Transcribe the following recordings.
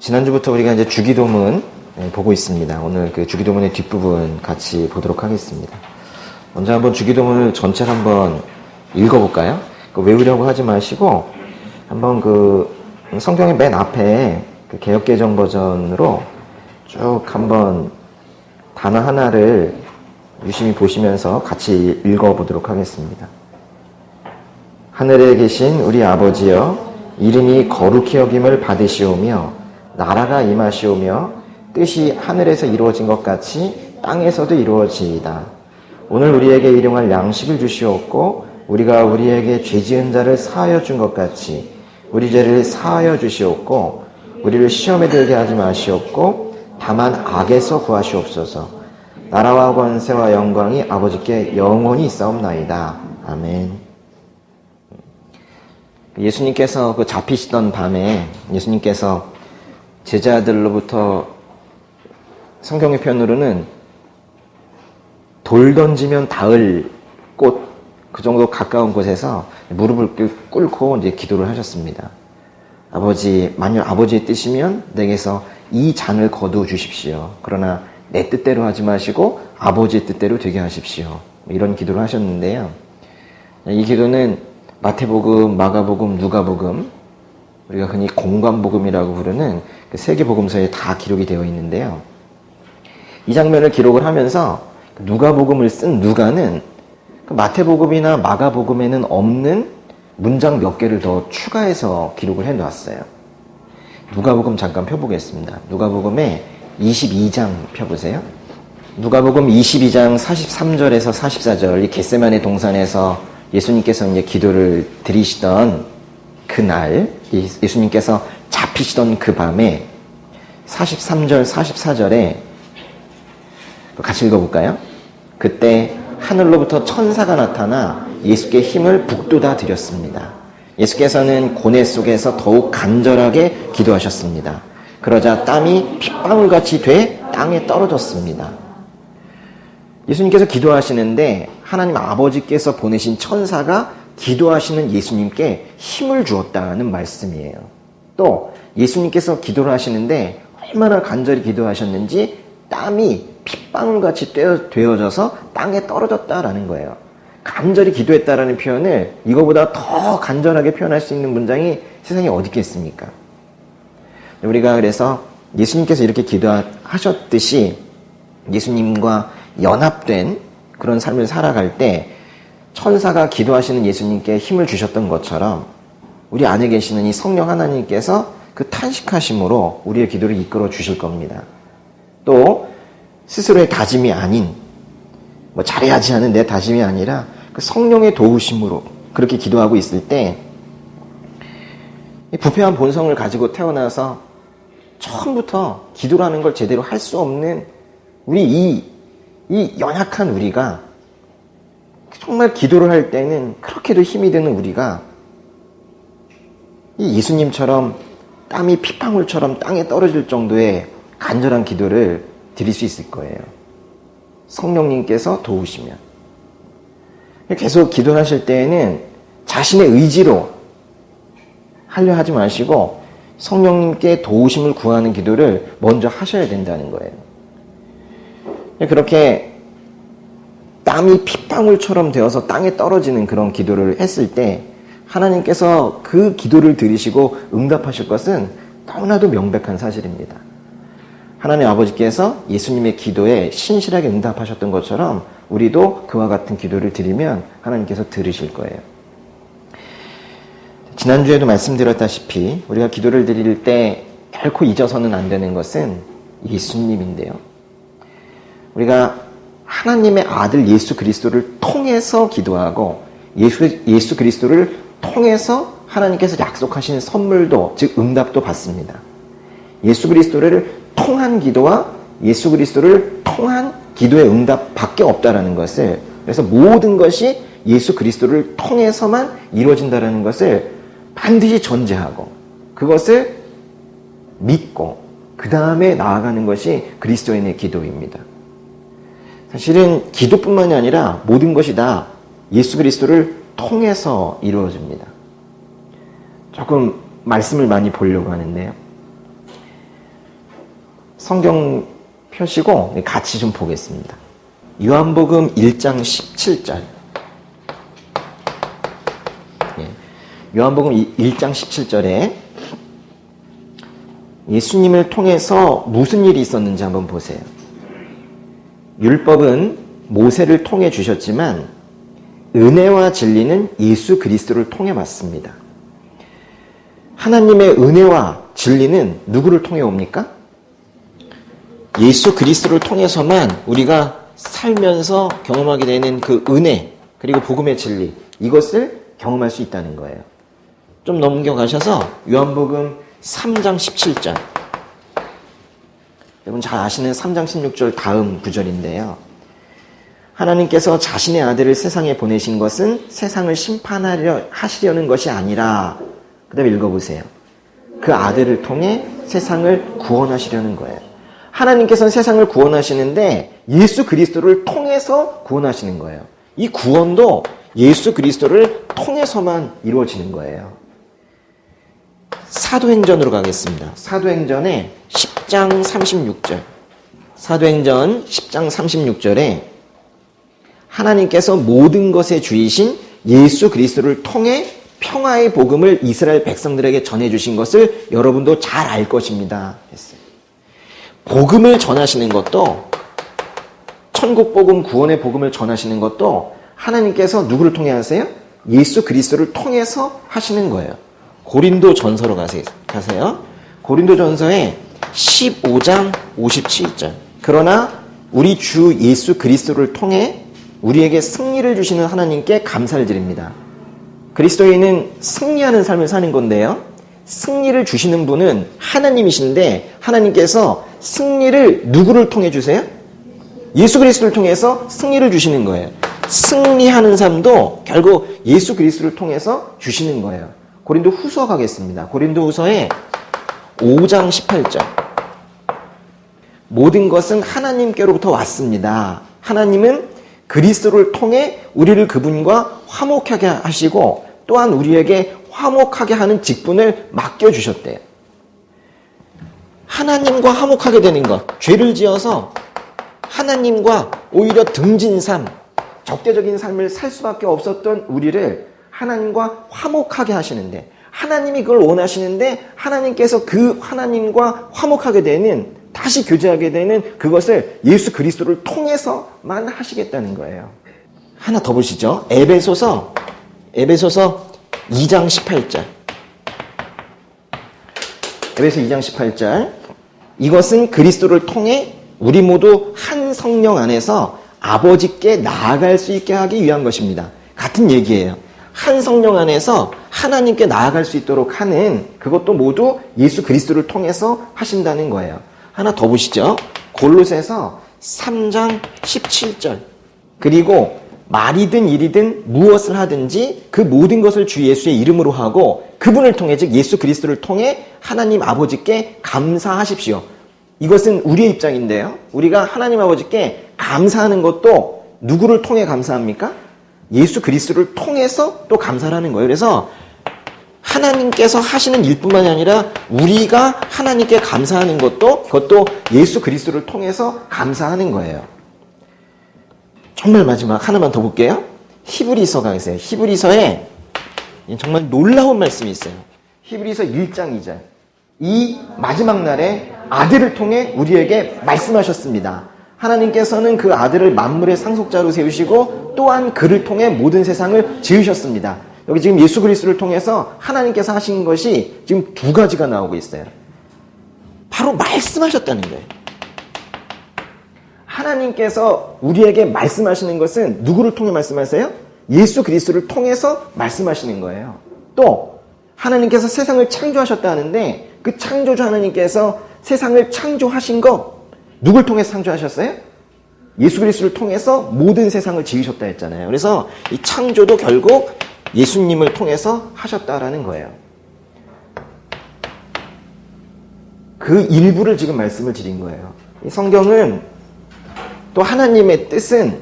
지난주부터 우리가 이제 주기도문 보고 있습니다. 오늘 그 주기도문의 뒷부분 같이 보도록 하겠습니다. 먼저 한번 주기도문을 전체를 한번 읽어볼까요? 외우려고 하지 마시고 한번 그 성경의 맨 앞에 그 개역개정 버전으로 쭉 한번 단어 하나를 유심히 보시면서 같이 읽어보도록 하겠습니다. 하늘에 계신 우리 아버지여, 이름이 거룩히 여김을 받으시오며 나라가 임하시오며 뜻이 하늘에서 이루어진 것 같이 땅에서도 이루어지이다. 오늘 우리에게 일용할 양식을 주시옵고 우리가 우리에게 죄 지은 자를 사하여 준 것 같이 우리 죄를 사하여 주시옵고 우리를 시험에 들게 하지 마시옵고 다만 악에서 구하시옵소서. 나라와 권세와 영광이 아버지께 영원히 있사옵나이다. 아멘. 예수님께서 그 잡히시던 밤에 예수님께서 제자들로부터 성경의 표현으로는 돌 던지면 닿을 곳, 그 정도 가까운 곳에서 무릎을 꿇고 이제 기도를 하셨습니다. 아버지, 만일 아버지의 뜻이면 내게서 이 잔을 거두어 주십시오. 그러나 내 뜻대로 하지 마시고 아버지의 뜻대로 되게 하십시오. 이런 기도를 하셨는데요. 이 기도는 마태복음, 마가복음, 누가복음, 우리가 흔히 공관복음이라고 부르는 그 세 개 복음서에 다 기록이 되어 있는데요. 이 장면을 기록을 하면서 누가복음을 쓴 누가는 그 마태복음이나 마가복음에는 없는 문장 몇 개를 더 추가해서 기록을 해놨어요. 누가복음 잠깐 펴보겠습니다. 누가복음의 22장 펴보세요. 누가복음 22장 43절에서 44절, 이 겟세마네 동산에서 예수님께서 이제 기도를 드리시던 그날, 예수님께서 잡히시던 그 밤에 43절, 44절에 같이 읽어볼까요? 그때 하늘로부터 천사가 나타나 예수께 힘을 북돋아 드렸습니다. 예수께서는 고뇌 속에서 더욱 간절하게 기도하셨습니다. 그러자 땀이 핏방울같이 돼 땅에 떨어졌습니다. 예수님께서 기도하시는데 하나님 아버지께서 보내신 천사가 기도하시는 예수님께 힘을 주었다는 말씀이에요. 또 예수님께서 기도를 하시는데 얼마나 간절히 기도하셨는지 땀이 핏방울같이 되어져서 땅에 떨어졌다라는 거예요. 간절히 기도했다라는 표현을 이거보다 더 간절하게 표현할 수 있는 문장이 세상에 어디 있겠습니까? 우리가 그래서 예수님께서 이렇게 기도하셨듯이 예수님과 연합된 그런 삶을 살아갈 때 천사가 기도하시는 예수님께 힘을 주셨던 것처럼 우리 안에 계시는 이 성령 하나님께서 그 탄식하심으로 우리의 기도를 이끌어 주실 겁니다. 또 스스로의 다짐이 아닌, 잘해야지 하는 내 다짐이 아니라 그 성령의 도우심으로 그렇게 기도하고 있을 때 이 부패한 본성을 가지고 태어나서 처음부터 기도라는 걸 제대로 할 수 없는 우리 이 연약한 우리가 정말 기도를 할 때는 그렇게도 힘이 드는 우리가 이 예수님처럼 땀이 핏방울처럼 땅에 떨어질 정도의 간절한 기도를 드릴 수 있을 거예요. 성령님께서 도우시면. 계속 기도하실 때에는 자신의 의지로 하려 하지 마시고 성령님께 도우심을 구하는 기도를 먼저 하셔야 된다는 거예요. 그렇게 땀이 핏방울처럼 되어서 땅에 떨어지는 그런 기도를 했을 때 하나님께서 그 기도를 들으시고 응답하실 것은 너무나도 명백한 사실입니다. 하나님 아버지께서 예수님의 기도에 신실하게 응답하셨던 것처럼 우리도 그와 같은 기도를 드리면 하나님께서 들으실 거예요. 지난주에도 말씀드렸다시피 우리가 기도를 드릴 때 결코 잊어서는 안 되는 것은 예수님인데요. 우리가 하나님의 아들 예수 그리스도를 통해서 기도하고 예수 그리스도를 통해서 하나님께서 약속하신 선물도, 즉 응답도 받습니다. 예수 그리스도를 통한 기도와 예수 그리스도를 통한 기도의 응답밖에 없다라는 것을, 그래서 모든 것이 예수 그리스도를 통해서만 이루어진다라는 것을 반드시 전제하고 그것을 믿고 그 다음에 나아가는 것이 그리스도인의 기도입니다. 사실은 기도뿐만이 아니라 모든 것이 다 예수 그리스도를 통해서 이루어집니다. 조금 말씀을 많이 보려고 하는데요. 성경 펴시고 같이 좀 보겠습니다. 요한복음 1장 17절. 요한복음 1장 17절에 예수님을 통해서 무슨 일이 있었는지 한번 보세요. 율법은 모세를 통해 주셨지만 은혜와 진리는 예수 그리스도를 통해 왔습니다. 하나님의 은혜와 진리는 누구를 통해 옵니까? 예수 그리스도를 통해서만 우리가 살면서 경험하게 되는 그 은혜 그리고 복음의 진리, 이것을 경험할 수 있다는 거예요. 좀 넘겨가셔서 요한복음 3장 17절. 여러분 잘 아시는 3장 16절 다음 구절인데요. 하나님께서 자신의 아들을 세상에 보내신 것은 세상을 심판하시려는 것이 아니라, 그 다음에 읽어보세요. 그 아들을 통해 세상을 구원하시려는 거예요. 하나님께서는 세상을 구원하시는데 예수 그리스도를 통해서 구원하시는 거예요. 이 구원도 예수 그리스도를 통해서만 이루어지는 거예요. 사도행전으로 가겠습니다. 사도행전의 10장 36절. 사도행전 10장 36절에 하나님께서 모든 것의 주이신 예수 그리스도를 통해 평화의 복음을 이스라엘 백성들에게 전해주신 것을 여러분도 잘 알 것입니다 했어요. 복음을 전하시는 것도, 천국 복음, 구원의 복음을 전하시는 것도 하나님께서 누구를 통해 하세요? 예수 그리스도를 통해서 하시는 거예요. 고린도 전서로 가세요. 고린도 전서의 15장 57절. 그러나 우리 주 예수 그리스도를 통해 우리에게 승리를 주시는 하나님께 감사를 드립니다. 그리스도인은 승리하는 삶을 사는 건데요. 승리를 주시는 분은 하나님이신데 하나님께서 승리를 누구를 통해 주세요? 예수 그리스도를 통해서 승리를 주시는 거예요. 승리하는 삶도 결국 예수 그리스도를 통해서 주시는 거예요. 고린도 후서 가겠습니다. 고린도 후서의 5장 18절. 모든 것은 하나님께로부터 왔습니다. 하나님은 그리스도를 통해 우리를 그분과 화목하게 하시고 또한 우리에게 화목하게 하는 직분을 맡겨주셨대요. 하나님과 화목하게 되는 것, 죄를 지어서 하나님과 오히려 등진 삶, 적대적인 삶을 살 수밖에 없었던 우리를 하나님과 화목하게 하시는데, 하나님이 그걸 원하시는데 하나님께서 그 하나님과 화목하게 되는, 다시 교제하게 되는 그것을 예수 그리스도를 통해서만 하시겠다는 거예요. 하나 더 보시죠. 에베소서 2장 18절. 에베소 2장 18절. 이것은 그리스도를 통해 우리 모두 한 성령 안에서 아버지께 나아갈 수 있게 하기 위한 것입니다. 같은 얘기예요. 한 성령 안에서 하나님께 나아갈 수 있도록 하는 그것도 모두 예수 그리스도를 통해서 하신다는 거예요. 하나 더 보시죠. 골로새서 3장 17절. 그리고 말이든 일이든 무엇을 하든지 그 모든 것을 주 예수의 이름으로 하고 그분을 통해, 즉 예수 그리스도를 통해 하나님 아버지께 감사하십시오. 이것은 우리의 입장인데요. 우리가 하나님 아버지께 감사하는 것도 누구를 통해 감사합니까? 예수 그리스도를 통해서 또 감사를 하는 거예요. 그래서 하나님께서 하시는 일뿐만이 아니라 우리가 하나님께 감사하는 것도, 그것도 예수 그리스도를 통해서 감사하는 거예요. 정말 마지막 하나만 더 볼게요. 히브리서 가겠어요. 히브리서에 정말 놀라운 말씀이 있어요. 히브리서 1장 2절. 이 마지막 날에 아들을 통해 우리에게 말씀하셨습니다. 하나님께서는 그 아들을 만물의 상속자로 세우시고 또한 그를 통해 모든 세상을 지으셨습니다. 여기 지금 예수 그리스도를 통해서 하나님께서 하신 것이 지금 두 가지가 나오고 있어요. 바로 말씀하셨다는 거예요. 하나님께서 우리에게 말씀하시는 것은 누구를 통해 말씀하세요? 예수 그리스도를 통해서 말씀하시는 거예요. 또 하나님께서 세상을 창조하셨다 하는데 그 창조주 하나님께서 세상을 창조하신 거 누굴 통해서 창조하셨어요? 예수 그리스도를 통해서 모든 세상을 지으셨다 했잖아요. 그래서 이 창조도 결국 예수님을 통해서 하셨다라는 거예요. 그 일부를 지금 말씀을 드린 거예요. 이 성경은 또 하나님의 뜻은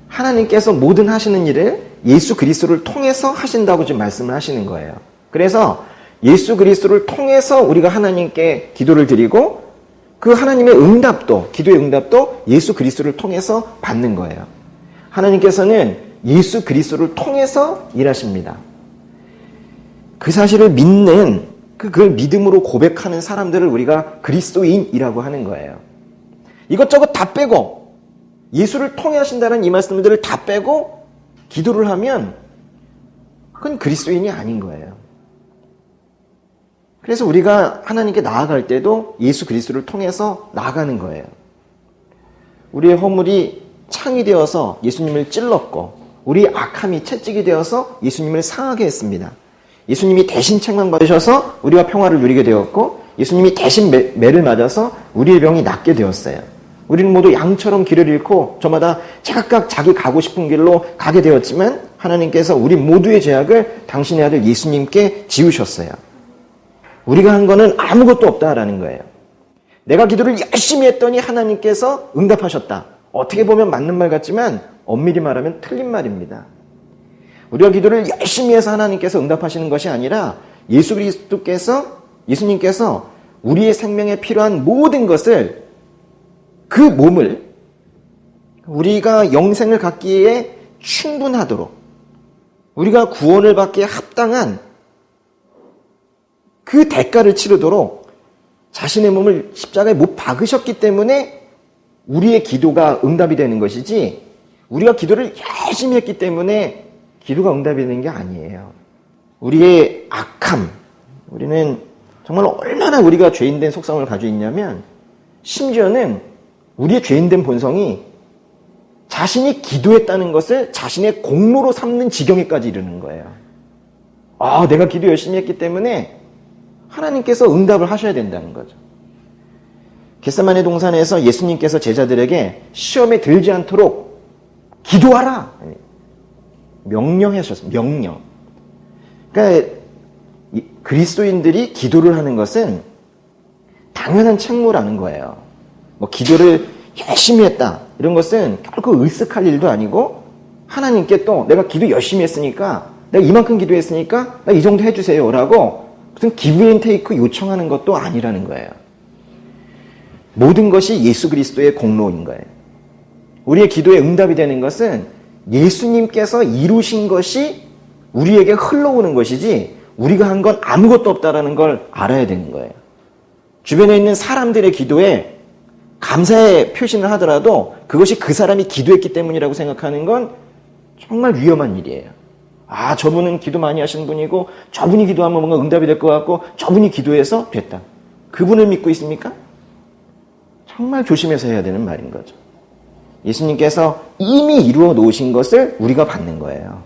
하나님께서 모든 하시는 일을 예수 그리스도를 통해서 하신다고 지금 말씀을 하시는 거예요. 그래서 예수 그리스도를 통해서 우리가 하나님께 기도를 드리고 그 하나님의 응답도, 기도의 응답도 예수 그리스도를 통해서 받는 거예요. 하나님께서는 예수 그리스도를 통해서 일하십니다. 그 사실을 믿는, 그걸 믿음으로 고백하는 사람들을 우리가 그리스도인이라고 하는 거예요. 이것저것 다 빼고 예수를 통해 하신다는 이 말씀들을 다 빼고 기도를 하면 그건 그리스도인이 아닌 거예요. 그래서 우리가 하나님께 나아갈 때도 예수 그리스도를 통해서 나아가는 거예요. 우리의 허물이 창이 되어서 예수님을 찔렀고 우리의 악함이 채찍이 되어서 예수님을 상하게 했습니다. 예수님이 대신 책망받으셔서 우리가 평화를 누리게 되었고 예수님이 대신 매를 맞아서 우리의 병이 낫게 되었어요. 우리는 모두 양처럼 길을 잃고 저마다 제각각 자기 가고 싶은 길로 가게 되었지만 하나님께서 우리 모두의 죄악을 당신의 아들 예수님께 지우셨어요. 우리가 한 거는 아무것도 없다라는 거예요. 내가 기도를 열심히 했더니 하나님께서 응답하셨다. 어떻게 보면 맞는 말 같지만 엄밀히 말하면 틀린 말입니다. 우리가 기도를 열심히 해서 하나님께서 응답하시는 것이 아니라 예수 그리스도께서, 예수님께서 우리의 생명에 필요한 모든 것을, 그 몸을 우리가 영생을 갖기에 충분하도록, 우리가 구원을 받기에 합당한 그 대가를 치르도록 자신의 몸을 십자가에 못 박으셨기 때문에 우리의 기도가 응답이 되는 것이지, 우리가 기도를 열심히 했기 때문에 기도가 응답이 되는 게 아니에요. 우리의 악함, 우리는 정말 얼마나 우리가 죄인된 속성을 가지고 있냐면, 심지어는 우리의 죄인된 본성이 자신이 기도했다는 것을 자신의 공로로 삼는 지경에까지 이르는 거예요. 아, 내가 기도 열심히 했기 때문에 하나님께서 응답을 하셔야 된다는 거죠. 겟세마네 동산에서 예수님께서 제자들에게 시험에 들지 않도록 기도하라 명령하셨어요. 명령. 그러니까 그리스도인들이 기도를 하는 것은 당연한 책무라는 거예요. 뭐 기도를 열심히 했다 이런 것은 결코 으쓱할 일도 아니고, 하나님께 또 내가 기도 열심히 했으니까, 내가 이만큼 기도했으니까 나 이 정도 해주세요 라고 무슨 기브 앤 테이크 요청하는 것도 아니라는 거예요. 모든 것이 예수 그리스도의 공로인 거예요. 우리의 기도에 응답이 되는 것은 예수님께서 이루신 것이 우리에게 흘러오는 것이지, 우리가 한 건 아무것도 없다라는 걸 알아야 되는 거예요. 주변에 있는 사람들의 기도에 감사의 표시를 하더라도 그것이 그 사람이 기도했기 때문이라고 생각하는 건 정말 위험한 일이에요. 아, 저분은 기도 많이 하시는 분이고 저분이 기도하면 뭔가 응답이 될 것 같고 저분이 기도해서 됐다. 그분을 믿고 있습니까? 정말 조심해서 해야 되는 말인 거죠. 예수님께서 이미 이루어 놓으신 것을 우리가 받는 거예요.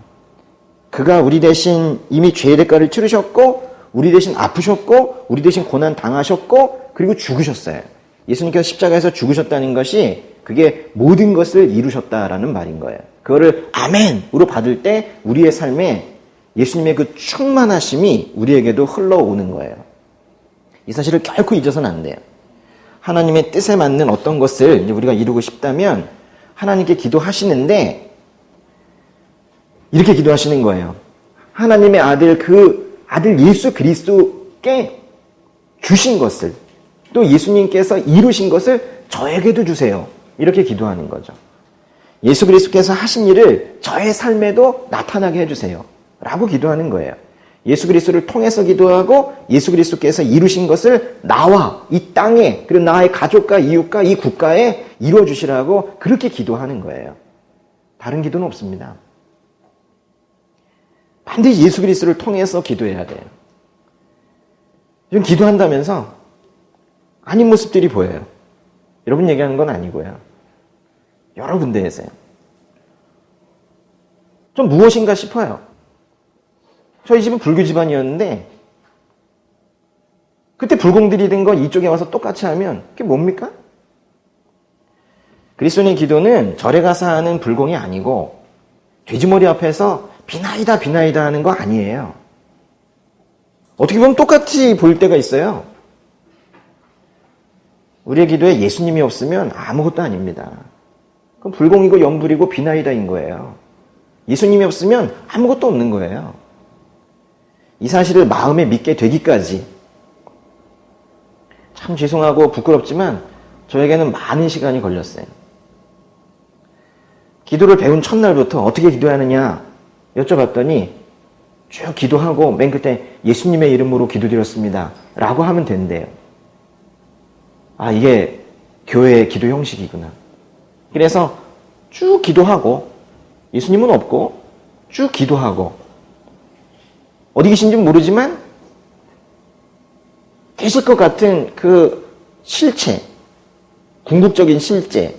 그가 우리 대신 이미 죄의 대가를 치르셨고, 우리 대신 아프셨고, 우리 대신 고난 당하셨고, 그리고 죽으셨어요. 예수님께서 십자가에서 죽으셨다는 것이 그게 모든 것을 이루셨다라는 말인 거예요. 그거를 아멘으로 받을 때 우리의 삶에 예수님의 그 충만하심이 우리에게도 흘러오는 거예요. 이 사실을 결코 잊어서는 안 돼요. 하나님의 뜻에 맞는 어떤 것을 이제 우리가 이루고 싶다면 하나님께 기도하시는데 이렇게 기도하시는 거예요. 하나님의 아들, 그 아들 예수 그리스도께 주신 것을, 또 예수님께서 이루신 것을 저에게도 주세요. 이렇게 기도하는 거죠. 예수 그리스도께서 하신 일을 저의 삶에도 나타나게 해주세요. 라고 기도하는 거예요. 예수 그리스도를 통해서 기도하고 예수 그리스도께서 이루신 것을 나와 이 땅에, 그리고 나의 가족과 이웃과 이 국가에 이루어 주시라고 그렇게 기도하는 거예요. 다른 기도는 없습니다. 반드시 예수 그리스도를 통해서 기도해야 돼요. 지금 기도한다면서 아닌 모습들이 보여요. 여러분 얘기하는 건 아니고요. 여러 군데에서요. 좀 무엇인가 싶어요. 저희 집은 불교 집안이었는데 그때 불공들이 된 거 이쪽에 와서 똑같이 하면 그게 뭡니까? 그리스도인의 기도는 절에 가서 하는 불공이 아니고 돼지머리 앞에서 비나이다 비나이다 하는 거 아니에요. 어떻게 보면 똑같이 보일 때가 있어요. 우리의 기도에 예수님이 없으면 아무것도 아닙니다. 그럼 불공이고 염불이고 비나이다인 거예요. 예수님이 없으면 아무것도 없는 거예요. 이 사실을 마음에 믿게 되기까지 참 죄송하고 부끄럽지만 저에게는 많은 시간이 걸렸어요. 기도를 배운 첫날부터 어떻게 기도해야 하느냐 여쭤봤더니 쭉 기도하고 맨 끝에 예수님의 이름으로 기도드렸습니다 라고 하면 된대요. 아, 이게 교회의 기도 형식이구나. 그래서 쭉 기도하고 예수님은 없고 쭉 기도하고 어디 계신지 모르지만 계실 것 같은 그 실체, 궁극적인 실제,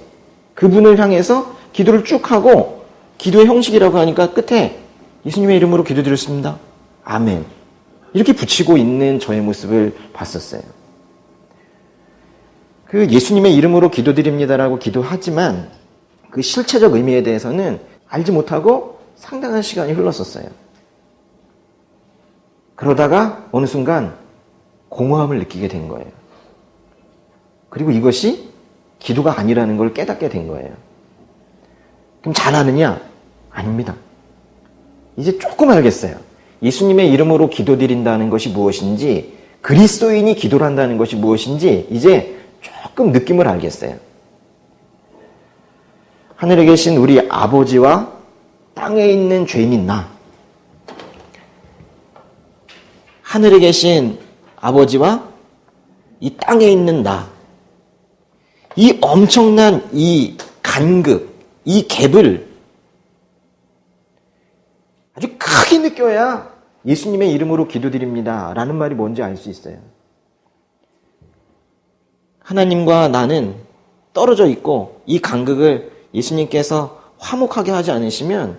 그분을 향해서 기도를 쭉 하고 기도의 형식이라고 하니까 끝에 예수님의 이름으로 기도드렸습니다. 아멘. 이렇게 붙이고 있는 저의 모습을 봤었어요. 그 예수님의 이름으로 기도드립니다라고 기도하지만 그 실체적 의미에 대해서는 알지 못하고 상당한 시간이 흘렀었어요. 그러다가 어느 순간 공허함을 느끼게 된 거예요. 그리고 이것이 기도가 아니라는 걸 깨닫게 된 거예요. 그럼 잘하느냐? 아닙니다. 이제 조금 알겠어요. 예수님의 이름으로 기도드린다는 것이 무엇인지, 그리스도인이 기도를 한다는 것이 무엇인지 이제 조금 느낌을 알겠어요. 하늘에 계신 우리 아버지와 땅에 있는 죄인인 나, 하늘에 계신 아버지와 이 땅에 있는 나, 이 엄청난 이 간극, 이 갭을 아주 크게 느껴야 예수님의 이름으로 기도드립니다 라는 말이 뭔지 알 수 있어요. 하나님과 나는 떨어져 있고 이 간극을 예수님께서 화목하게 하지 않으시면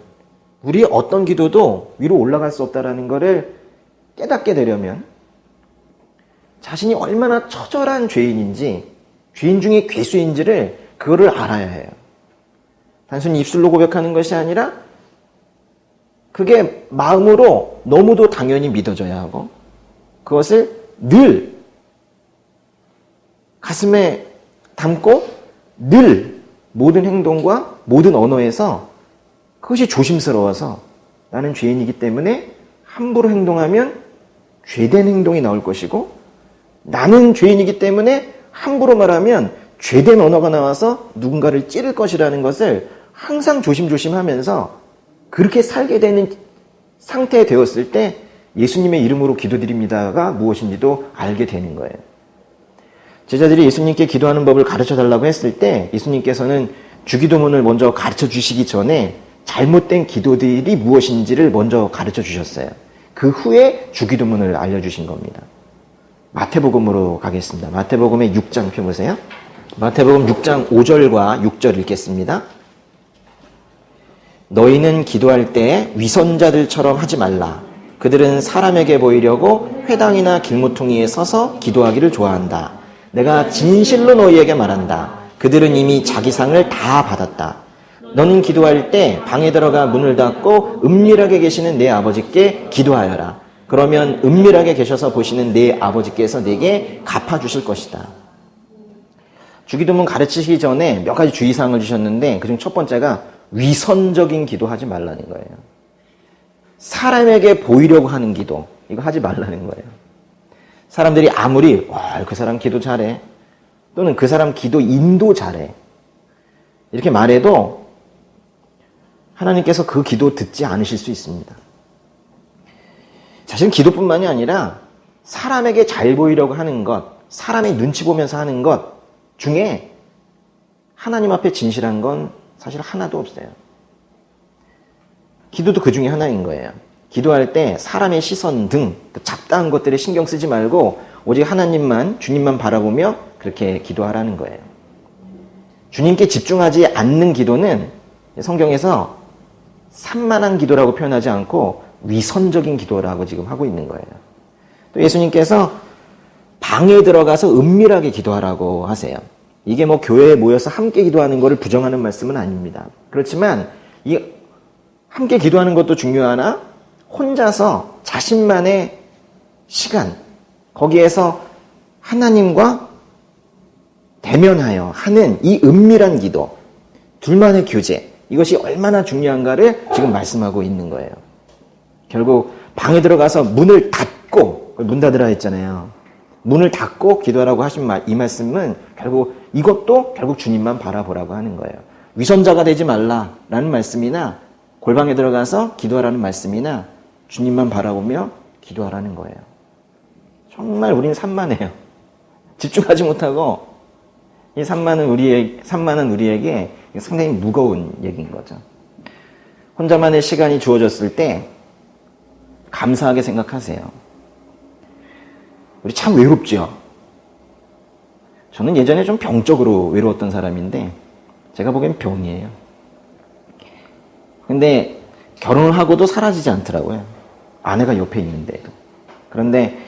우리의 어떤 기도도 위로 올라갈 수 없다는 것을 깨닫게 되려면 자신이 얼마나 처절한 죄인인지, 죄인 중에 괴수인지를 그거를 알아야 해요. 단순히 입술로 고백하는 것이 아니라 그게 마음으로 너무도 당연히 믿어져야 하고 그것을 늘 가슴에 담고 늘 모든 행동과 모든 언어에서 그것이 조심스러워서 나는 죄인이기 때문에 함부로 행동하면 죄된 행동이 나올 것이고 나는 죄인이기 때문에 함부로 말하면 죄된 언어가 나와서 누군가를 찌를 것이라는 것을 항상 조심조심하면서 그렇게 살게 되는 상태에 되었을 때 예수님의 이름으로 기도드립니다가 무엇인지도 알게 되는 거예요. 제자들이 예수님께 기도하는 법을 가르쳐달라고 했을 때 예수님께서는 주기도문을 먼저 가르쳐 주시기 전에 잘못된 기도들이 무엇인지를 먼저 가르쳐 주셨어요. 그 후에 주기도문을 알려주신 겁니다. 마태복음으로 가겠습니다. 마태복음의 6장 펴보세요. 마태복음 6장 5절과 6절 읽겠습니다. 너희는 기도할 때 위선자들처럼 하지 말라. 그들은 사람에게 보이려고 회당이나 길모퉁이에 서서 기도하기를 좋아한다. 내가 진실로 너희에게 말한다. 그들은 이미 자기 상을 다 받았다. 너는 기도할 때 방에 들어가 문을 닫고 은밀하게 계시는 내 아버지께 기도하여라. 그러면 은밀하게 계셔서 보시는 내 아버지께서 내게 갚아주실 것이다. 주기도문 가르치시기 전에 몇 가지 주의사항을 주셨는데 그중 첫 번째가 위선적인 기도하지 말라는 거예요. 사람에게 보이려고 하는 기도, 이거 하지 말라는 거예요. 사람들이 아무리 그 사람 기도 잘해 또는 그 사람 기도 인도 잘해 이렇게 말해도 하나님께서 그 기도 듣지 않으실 수 있습니다. 사실 기도뿐만이 아니라 사람에게 잘 보이려고 하는 것, 사람의 눈치 보면서 하는 것 중에 하나님 앞에 진실한 건 사실 하나도 없어요. 기도도 그 중에 하나인 거예요. 기도할 때 사람의 시선 등 잡다한 것들에 신경 쓰지 말고 오직 하나님만, 주님만 바라보며 그렇게 기도하라는 거예요. 주님께 집중하지 않는 기도는 성경에서 산만한 기도라고 표현하지 않고 위선적인 기도라고 지금 하고 있는 거예요. 또 예수님께서 방에 들어가서 은밀하게 기도하라고 하세요. 이게 뭐 교회에 모여서 함께 기도하는 것을 부정하는 말씀은 아닙니다. 그렇지만 이 함께 기도하는 것도 중요하나 혼자서 자신만의 시간, 거기에서 하나님과 대면하여 하는 이 은밀한 기도, 둘만의 교제, 이것이 얼마나 중요한가를 지금 말씀하고 있는 거예요. 결국 방에 들어가서 문을 닫고, 문 닫으라 했잖아요. 문을 닫고 기도하라고 하신 이 말씀은 이것도 결국 주님만 바라보라고 하는 거예요. 위선자가 되지 말라라는 말씀이나 골방에 들어가서 기도하라는 말씀이나 주님만 바라보며 기도하라는 거예요. 정말 우리는 산만해요. 집중하지 못하고 이 산만한 우리에게 상당히 무거운 얘기인 거죠. 혼자만의 시간이 주어졌을 때 감사하게 생각하세요. 우리 참 외롭죠? 저는 예전에 좀 병적으로 외로웠던 사람인데 제가 보기엔 병이에요. 근데 결혼을 하고도 사라지지 않더라고요. 아내가 옆에 있는데도. 그런데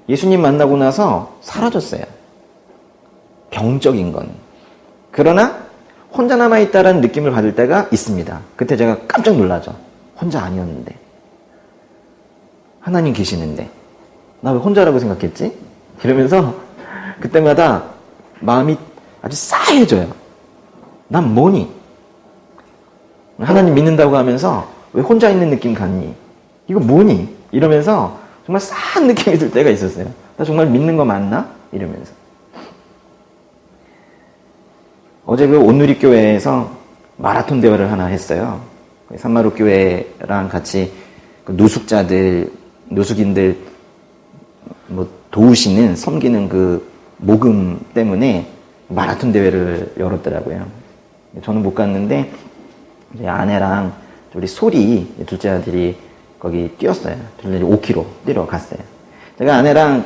예수님 만나고 나서 사라졌어요. 병적인 건. 그러나 혼자 남아있다라는 느낌을 받을 때가 있습니다. 그때 제가 깜짝 놀라죠. 혼자 아니었는데. 하나님 계시는데. 나 왜 혼자라고 생각했지? 이러면서 그때마다 마음이 아주 싸해져요. 난 뭐니? 하나님 믿는다고 하면서 왜 혼자 있는 느낌 같니? 이거 뭐니? 이러면서 정말 싸한 느낌이 들 때가 있었어요. 나 정말 믿는 거 맞나? 이러면서. 어제 그 온누리교회에서 마라톤 대회를 하나 했어요. 산마루교회랑 같이 그 노숙인들 도우시는, 섬기는 그 모금 때문에 마라톤 대회를 열었더라고요. 저는 못 갔는데, 이제 아내랑 우리 소리, 둘째 아들이 거기 뛰었어요. 둘째 아들이 5km 뛰러 갔어요. 제가 아내랑,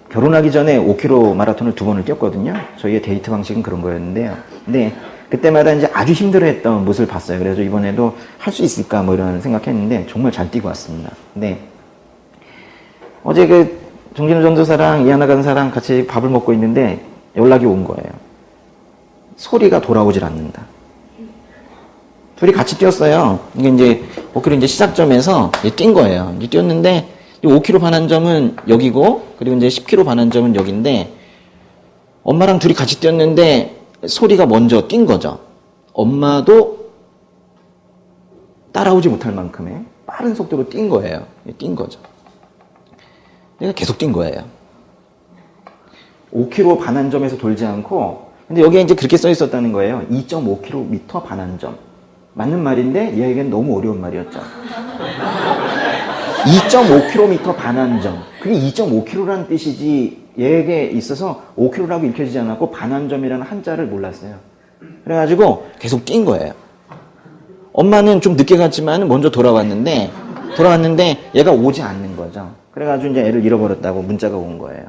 결혼하기 전에 5km 마라톤을 2번을 뛰었거든요. 저희의 데이트 방식은 그런 거였는데요. 근데 그때마다 이제 아주 힘들어했던 모습을 봤어요. 그래서 이번에도 할 수 있을까 이런 생각했는데 정말 잘 뛰고 왔습니다. 근데 어제 그 정진우 전도사랑 이하나 간사랑 같이 밥을 먹고 있는데 연락이 온 거예요. 소리가 돌아오질 않는다. 둘이 같이 뛰었어요. 이게 이제 5km 이제 시작점에서 뛴 거예요. 이제 뛰었는데 5km 반환점은 여기고, 그리고 이제 10km 반환점은 여기인데, 엄마랑 둘이 같이 뛰었는데, 소리가 먼저 뛴 거죠. 엄마도 따라오지 못할 만큼의 빠른 속도로 뛴 거예요. 뛴 거죠. 내가 계속 뛴 거예요. 5km 반환점에서 돌지 않고, 근데 여기에 이제 그렇게 써 있었다는 거예요. 2.5km 반환점. 맞는 말인데, 얘에겐 너무 어려운 말이었죠. 2.5km 반환점. 그게 2.5km라는 뜻이지 얘에게 있어서 5km라고 읽혀지지 않았고 반환점이라는 한자를 몰랐어요. 그래가지고 계속 뛴 거예요. 엄마는 좀 늦게 갔지만 먼저 돌아왔는데 얘가 오지 않는 거죠. 그래가지고 이제 애를 잃어버렸다고 문자가 온 거예요.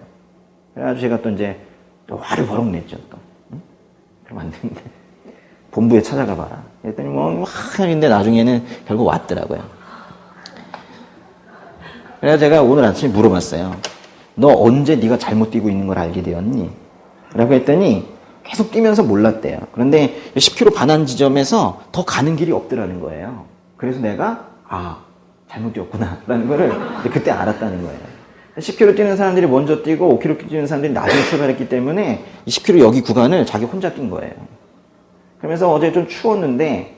그래가지고 제가 또 이제 화를 버럭 냈죠. 또. 응? 그럼 안 되는데. 본부에 찾아가 봐라. 그랬더니 막 하는데 나중에는 결국 왔더라고요. 그래서 제가 오늘 아침에 물어봤어요. 너 언제 네가 잘못 뛰고 있는 걸 알게 되었니? 라고 했더니 계속 뛰면서 몰랐대요. 그런데 10km 반환 지점에서 더 가는 길이 없더라는 거예요. 그래서 내가 잘못 뛰었구나 라는 거를 그때 알았다는 거예요. 10km 뛰는 사람들이 먼저 뛰고 5km 뛰는 사람들이 나중에 출발했기 때문에 10km 여기 구간을 자기 혼자 뛴 거예요. 그러면서 어제 좀 추웠는데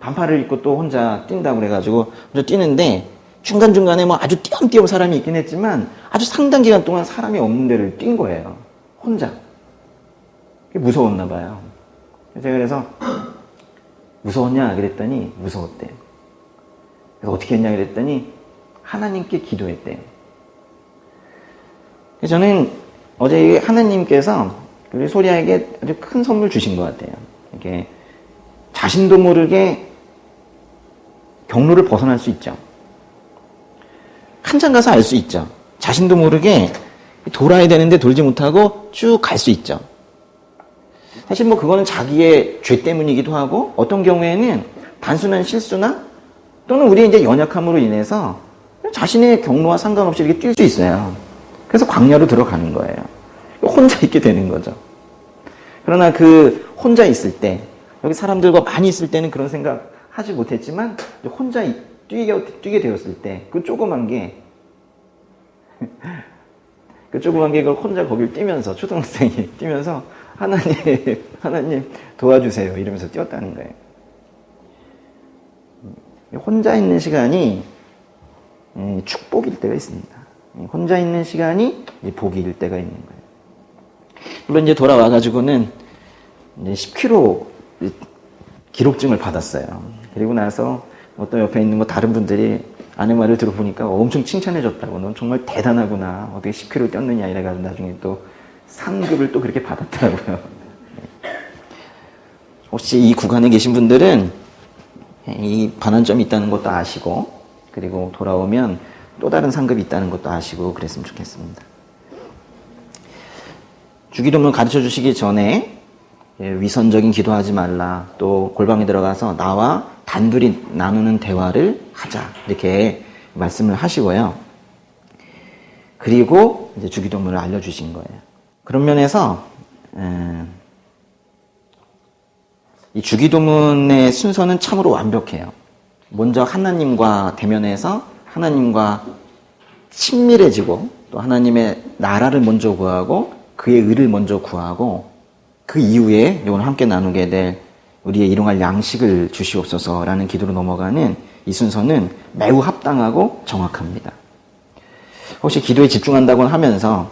반팔을 입고 또 혼자 뛴다고 그래가지고 혼자 뛰는데 중간중간에 아주 띄엄띄엄 사람이 있긴 했지만 아주 상당 기간 동안 사람이 없는 데를 뛴 거예요. 혼자. 그게 무서웠나 봐요. 제가 그래서 무서웠냐 그랬더니 무서웠대요. 그래서 어떻게 했냐 그랬더니 하나님께 기도했대요. 그래서 저는 어제 하나님께서 우리 소리아에게 아주 큰 선물 주신 것 같아요. 이렇게 자신도 모르게 경로를 벗어날 수 있죠. 한참 가서 알 수 있죠. 자신도 모르게 돌아야 되는데 돌지 못하고 쭉 갈 수 있죠. 사실 그거는 자기의 죄 때문이기도 하고 어떤 경우에는 단순한 실수나 또는 우리의 이제 연약함으로 인해서 자신의 경로와 상관없이 이렇게 뛸 수 있어요. 그래서 광야로 들어가는 거예요. 혼자 있게 되는 거죠. 그러나 그 혼자 있을 때, 여기 사람들과 많이 있을 때는 그런 생각 하지 못했지만 혼자 뛰게 되었을 때 그 조그만 게 그걸 혼자 거길 뛰면서 초등학생이 뛰면서 하나님 도와주세요 이러면서 뛰었다는 거예요. 혼자 있는 시간이 축복일 때가 있습니다. 혼자 있는 시간이 이제 복일 때가 있는 거예요. 물론 이제 돌아와가지고는 이제 10kg 기록증을 받았어요. 그리고 나서 또 옆에 있는 다른 분들이 아내 말을 들어보니까 엄청 칭찬해줬다고. 넌 정말 대단하구나. 어떻게 10kg 뛰었느냐 이래가지고 나중에 또 상급을 또 그렇게 받았더라고요. 혹시 이 구간에 계신 분들은 이 반환점이 있다는 것도 아시고, 그리고 돌아오면 또 다른 상급이 있다는 것도 아시고 그랬으면 좋겠습니다. 주기도문을 가르쳐 주시기 전에 위선적인 기도하지 말라, 또 골방에 들어가서 나와 단둘이 나누는 대화를 하자, 이렇게 말씀을 하시고요. 그리고 이제 주기도문을 알려주신 거예요. 그런 면에서 이 주기도문의 순서는 참으로 완벽해요. 먼저 하나님과 대면해서 하나님과 친밀해지고, 또 하나님의 나라를 먼저 구하고 그의 의를 먼저 구하고, 그 이후에 오늘 함께 나누게 될 우리의 일용할 양식을 주시옵소서라는 기도로 넘어가는 이 순서는 매우 합당하고 정확합니다. 혹시 기도에 집중한다고 하면서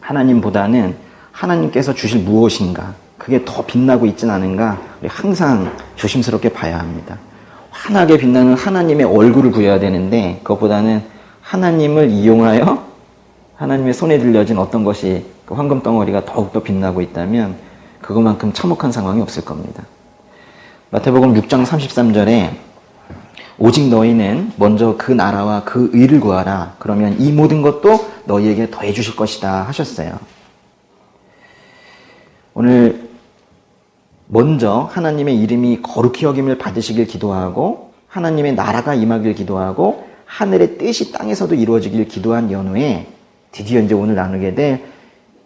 하나님보다는 하나님께서 주실 무엇인가, 그게 더 빛나고 있진 않은가, 우리 항상 조심스럽게 봐야 합니다. 환하게 빛나는 하나님의 얼굴을 구해야 되는데, 그것보다는 하나님을 이용하여 하나님의 손에 들려진 어떤 것이, 그 황금 덩어리가 더욱더 빛나고 있다면 그것만큼 참혹한 상황이 없을 겁니다. 마태복음 6장 33절에 오직 너희는 먼저 그 나라와 그 의를 구하라, 그러면 이 모든 것도 너희에게 더해 주실 것이다 하셨어요. 오늘 먼저 하나님의 이름이 거룩히 여김을 받으시길 기도하고, 하나님의 나라가 임하길 기도하고, 하늘의 뜻이 땅에서도 이루어지길 기도한 연후에 드디어 이제 오늘 나누게 될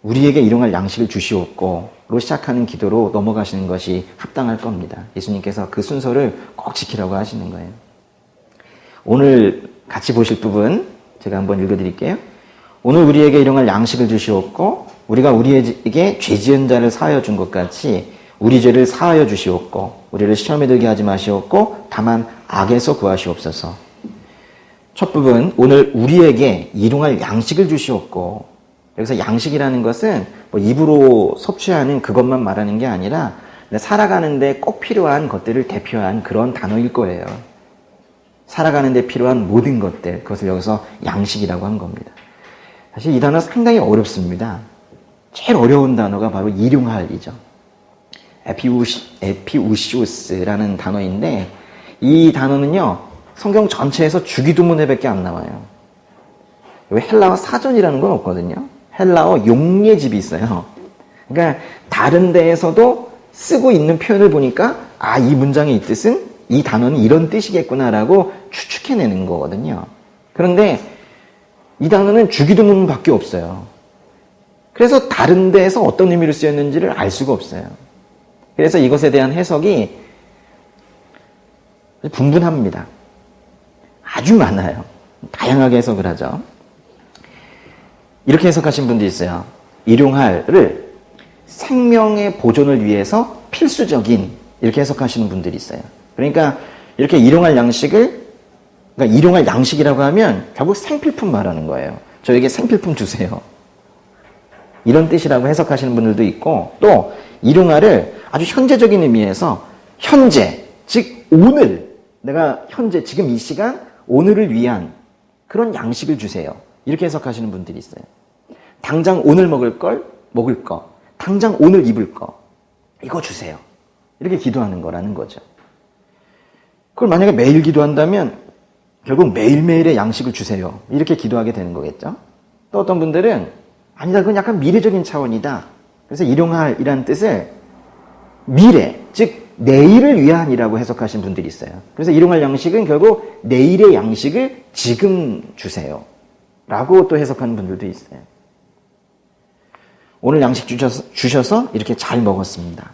우리에게 일용할 양식을 주시옵고로 시작하는 기도로 넘어가시는 것이 합당할 겁니다. 예수님께서 그 순서를 꼭 지키라고 하시는 거예요. 오늘 같이 보실 부분 제가 한번 읽어드릴게요. 오늘 우리에게 일용할 양식을 주시옵고, 우리가 우리에게 죄 지은 자를 사하여 준 것 같이 우리 죄를 사하여 주시옵고, 우리를 시험에 들게 하지 마시옵고, 다만 악에서 구하시옵소서. 첫 부분, 오늘 우리에게 일용할 양식을 주시옵고, 여기서 양식이라는 것은 뭐 입으로 섭취하는 그것만 말하는 게 아니라 살아가는데 꼭 필요한 것들을 대표한 그런 단어일 거예요. 살아가는 데 필요한 모든 것들, 그것을 여기서 양식이라고 한 겁니다. 사실 이 단어 상당히 어렵습니다. 제일 어려운 단어가 바로 일용할이죠. 에피우시오스라는 단어인데, 이 단어는요 성경 전체에서 주기도문에 밖에 안 나와요. 여기 헬라어 사전이라는 건 없거든요. 헬라어 용례집이 있어요. 그러니까 다른 데에서도 쓰고 있는 표현을 보니까 이 문장의 이 뜻은, 이 단어는 이런 뜻이겠구나라고 추측해내는 거거든요. 그런데 이 단어는 주기도문밖에 없어요. 그래서 다른 데에서 어떤 의미로 쓰였는지를 알 수가 없어요. 그래서 이것에 대한 해석이 분분합니다. 아주 많아요. 다양하게 해석을 하죠. 이렇게 해석하신 분도 있어요. 일용할을 생명의 보존을 위해서 필수적인, 이렇게 해석하시는 분들이 있어요. 그러니까 이렇게 일용할 양식을, 그러니까 일용할 양식이라고 하면 결국 생필품 말하는 거예요. 저에게 생필품 주세요, 이런 뜻이라고 해석하시는 분들도 있고, 또 일용할을 아주 현재적인 의미에서 현재, 즉 오늘, 내가 현재 지금 이 시간 오늘을 위한 그런 양식을 주세요, 이렇게 해석하시는 분들이 있어요. 당장 오늘 먹을 거, 당장 오늘 입을 거, 이거 주세요, 이렇게 기도하는 거라는 거죠. 그걸 만약에 매일 기도한다면 결국 매일매일의 양식을 주세요, 이렇게 기도하게 되는 거겠죠. 또 어떤 분들은 아니다, 그건 약간 미래적인 차원이다, 그래서 일용할이라는 뜻을 미래, 즉 내일을 위한이라고 해석하신 분들이 있어요. 그래서 일용할 양식은 결국 내일의 양식을 지금 주세요 라고 또 해석하는 분들도 있어요. 오늘 양식 주셔서 이렇게 잘 먹었습니다,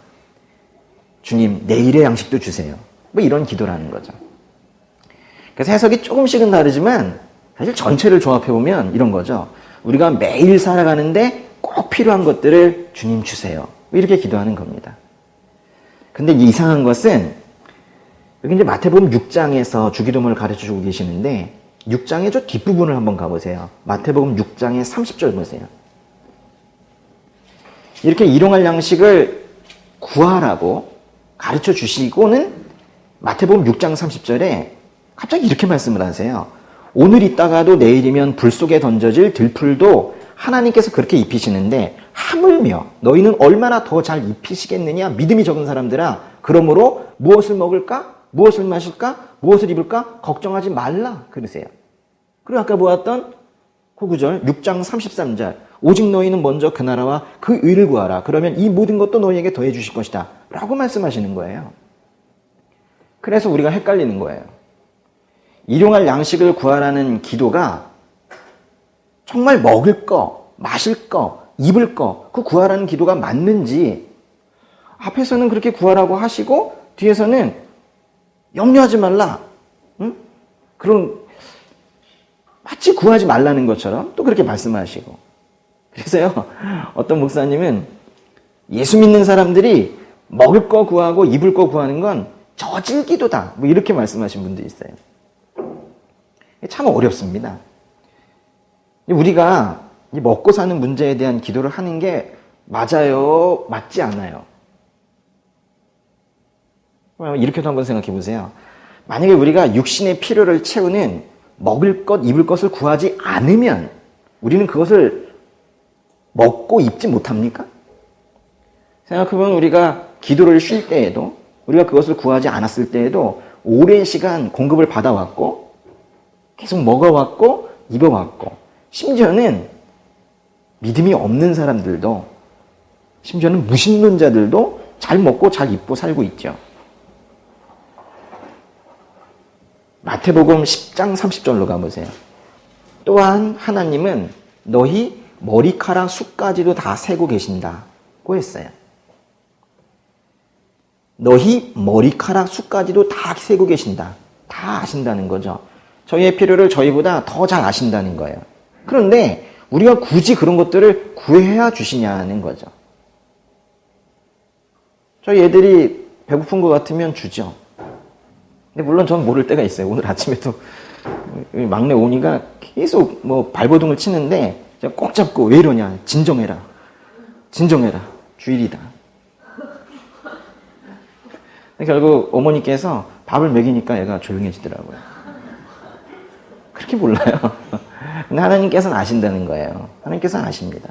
주님 내일의 양식도 주세요, 뭐 이런 기도라는 거죠. 그래서 해석이 조금씩은 다르지만 사실 전체를 조합해보면 이런 거죠. 우리가 매일 살아가는데 꼭 필요한 것들을 주님 주세요, 이렇게 기도하는 겁니다. 근데 이상한 것은 여기 이제 마태복음 6장에서 주기도문을 가르쳐 주고 계시는데, 6장의 저 뒷부분을 한번 가보세요. 마태복음 6장의 30절 보세요. 이렇게 일용할 양식을 구하라고 가르쳐 주시고는 마태복음 6장 30절에 갑자기 이렇게 말씀을 하세요. 오늘 있다가도 내일이면 불 속에 던져질 들풀도 하나님께서 그렇게 입히시는데 하물며 너희는 얼마나 더 잘 입히시겠느냐 믿음이 적은 사람들아. 그러므로 무엇을 먹을까? 무엇을 마실까? 무엇을 입을까? 걱정하지 말라 그러세요. 그리고 아까 보았던 그 구절 6장 33절 오직 너희는 먼저 그 나라와 그 의를 구하라. 그러면 이 모든 것도 너희에게 더해 주실 것이다 라고 말씀하시는 거예요. 그래서 우리가 헷갈리는 거예요. 일용할 양식을 구하라는 기도가 정말 먹을 거, 마실 거, 입을 거 그 구하라는 기도가 맞는지 앞에서는 그렇게 구하라고 하시고 뒤에서는 염려하지 말라. 응? 그런 마치 구하지 말라는 것처럼 또 그렇게 말씀하시고 그래서요 어떤 목사님은 예수 믿는 사람들이 먹을 거 구하고 입을 거 구하는 건 저질 기도다 뭐 이렇게 말씀하신 분도 있어요. 참 어렵습니다. 우리가 먹고 사는 문제에 대한 기도를 하는 게 맞아요? 맞지 않아요? 이렇게도 한번 생각해 보세요. 만약에 우리가 육신의 필요를 채우는 먹을 것, 입을 것을 구하지 않으면 우리는 그것을 먹고 입지 못합니까? 생각해보면 우리가 기도를 쉴 때에도 우리가 그것을 구하지 않았을 때에도 오랜 시간 공급을 받아왔고 계속 먹어왔고 입어왔고 심지어는 믿음이 없는 사람들도 심지어는 무신론자들도 잘 먹고 잘 입고 살고 있죠. 마태복음 10장 30절로 가보세요. 또한 하나님은 너희 머리카락 숱까지도 다 세고 계신다고 했어요. 너희 머리카락 숱까지도 다 세고 계신다. 다 아신다는 거죠. 저희의 필요를 저희보다 더 잘 아신다는 거예요. 그런데 우리가 굳이 그런 것들을 구해야 주시냐는 거죠. 저희 애들이 배고픈 것 같으면 주죠. 근데 물론 전 모를 때가 있어요. 오늘 아침에도 막내 오니가 계속 뭐 발버둥을 치는데 제가 꼭 잡고 왜 이러냐. 진정해라. 진정해라. 주일이다. 결국 어머니께서 밥을 먹이니까 얘가 조용해지더라고요. 그렇게 몰라요. 근데 하나님께서는 아신다는 거예요. 하나님께서는 아십니다.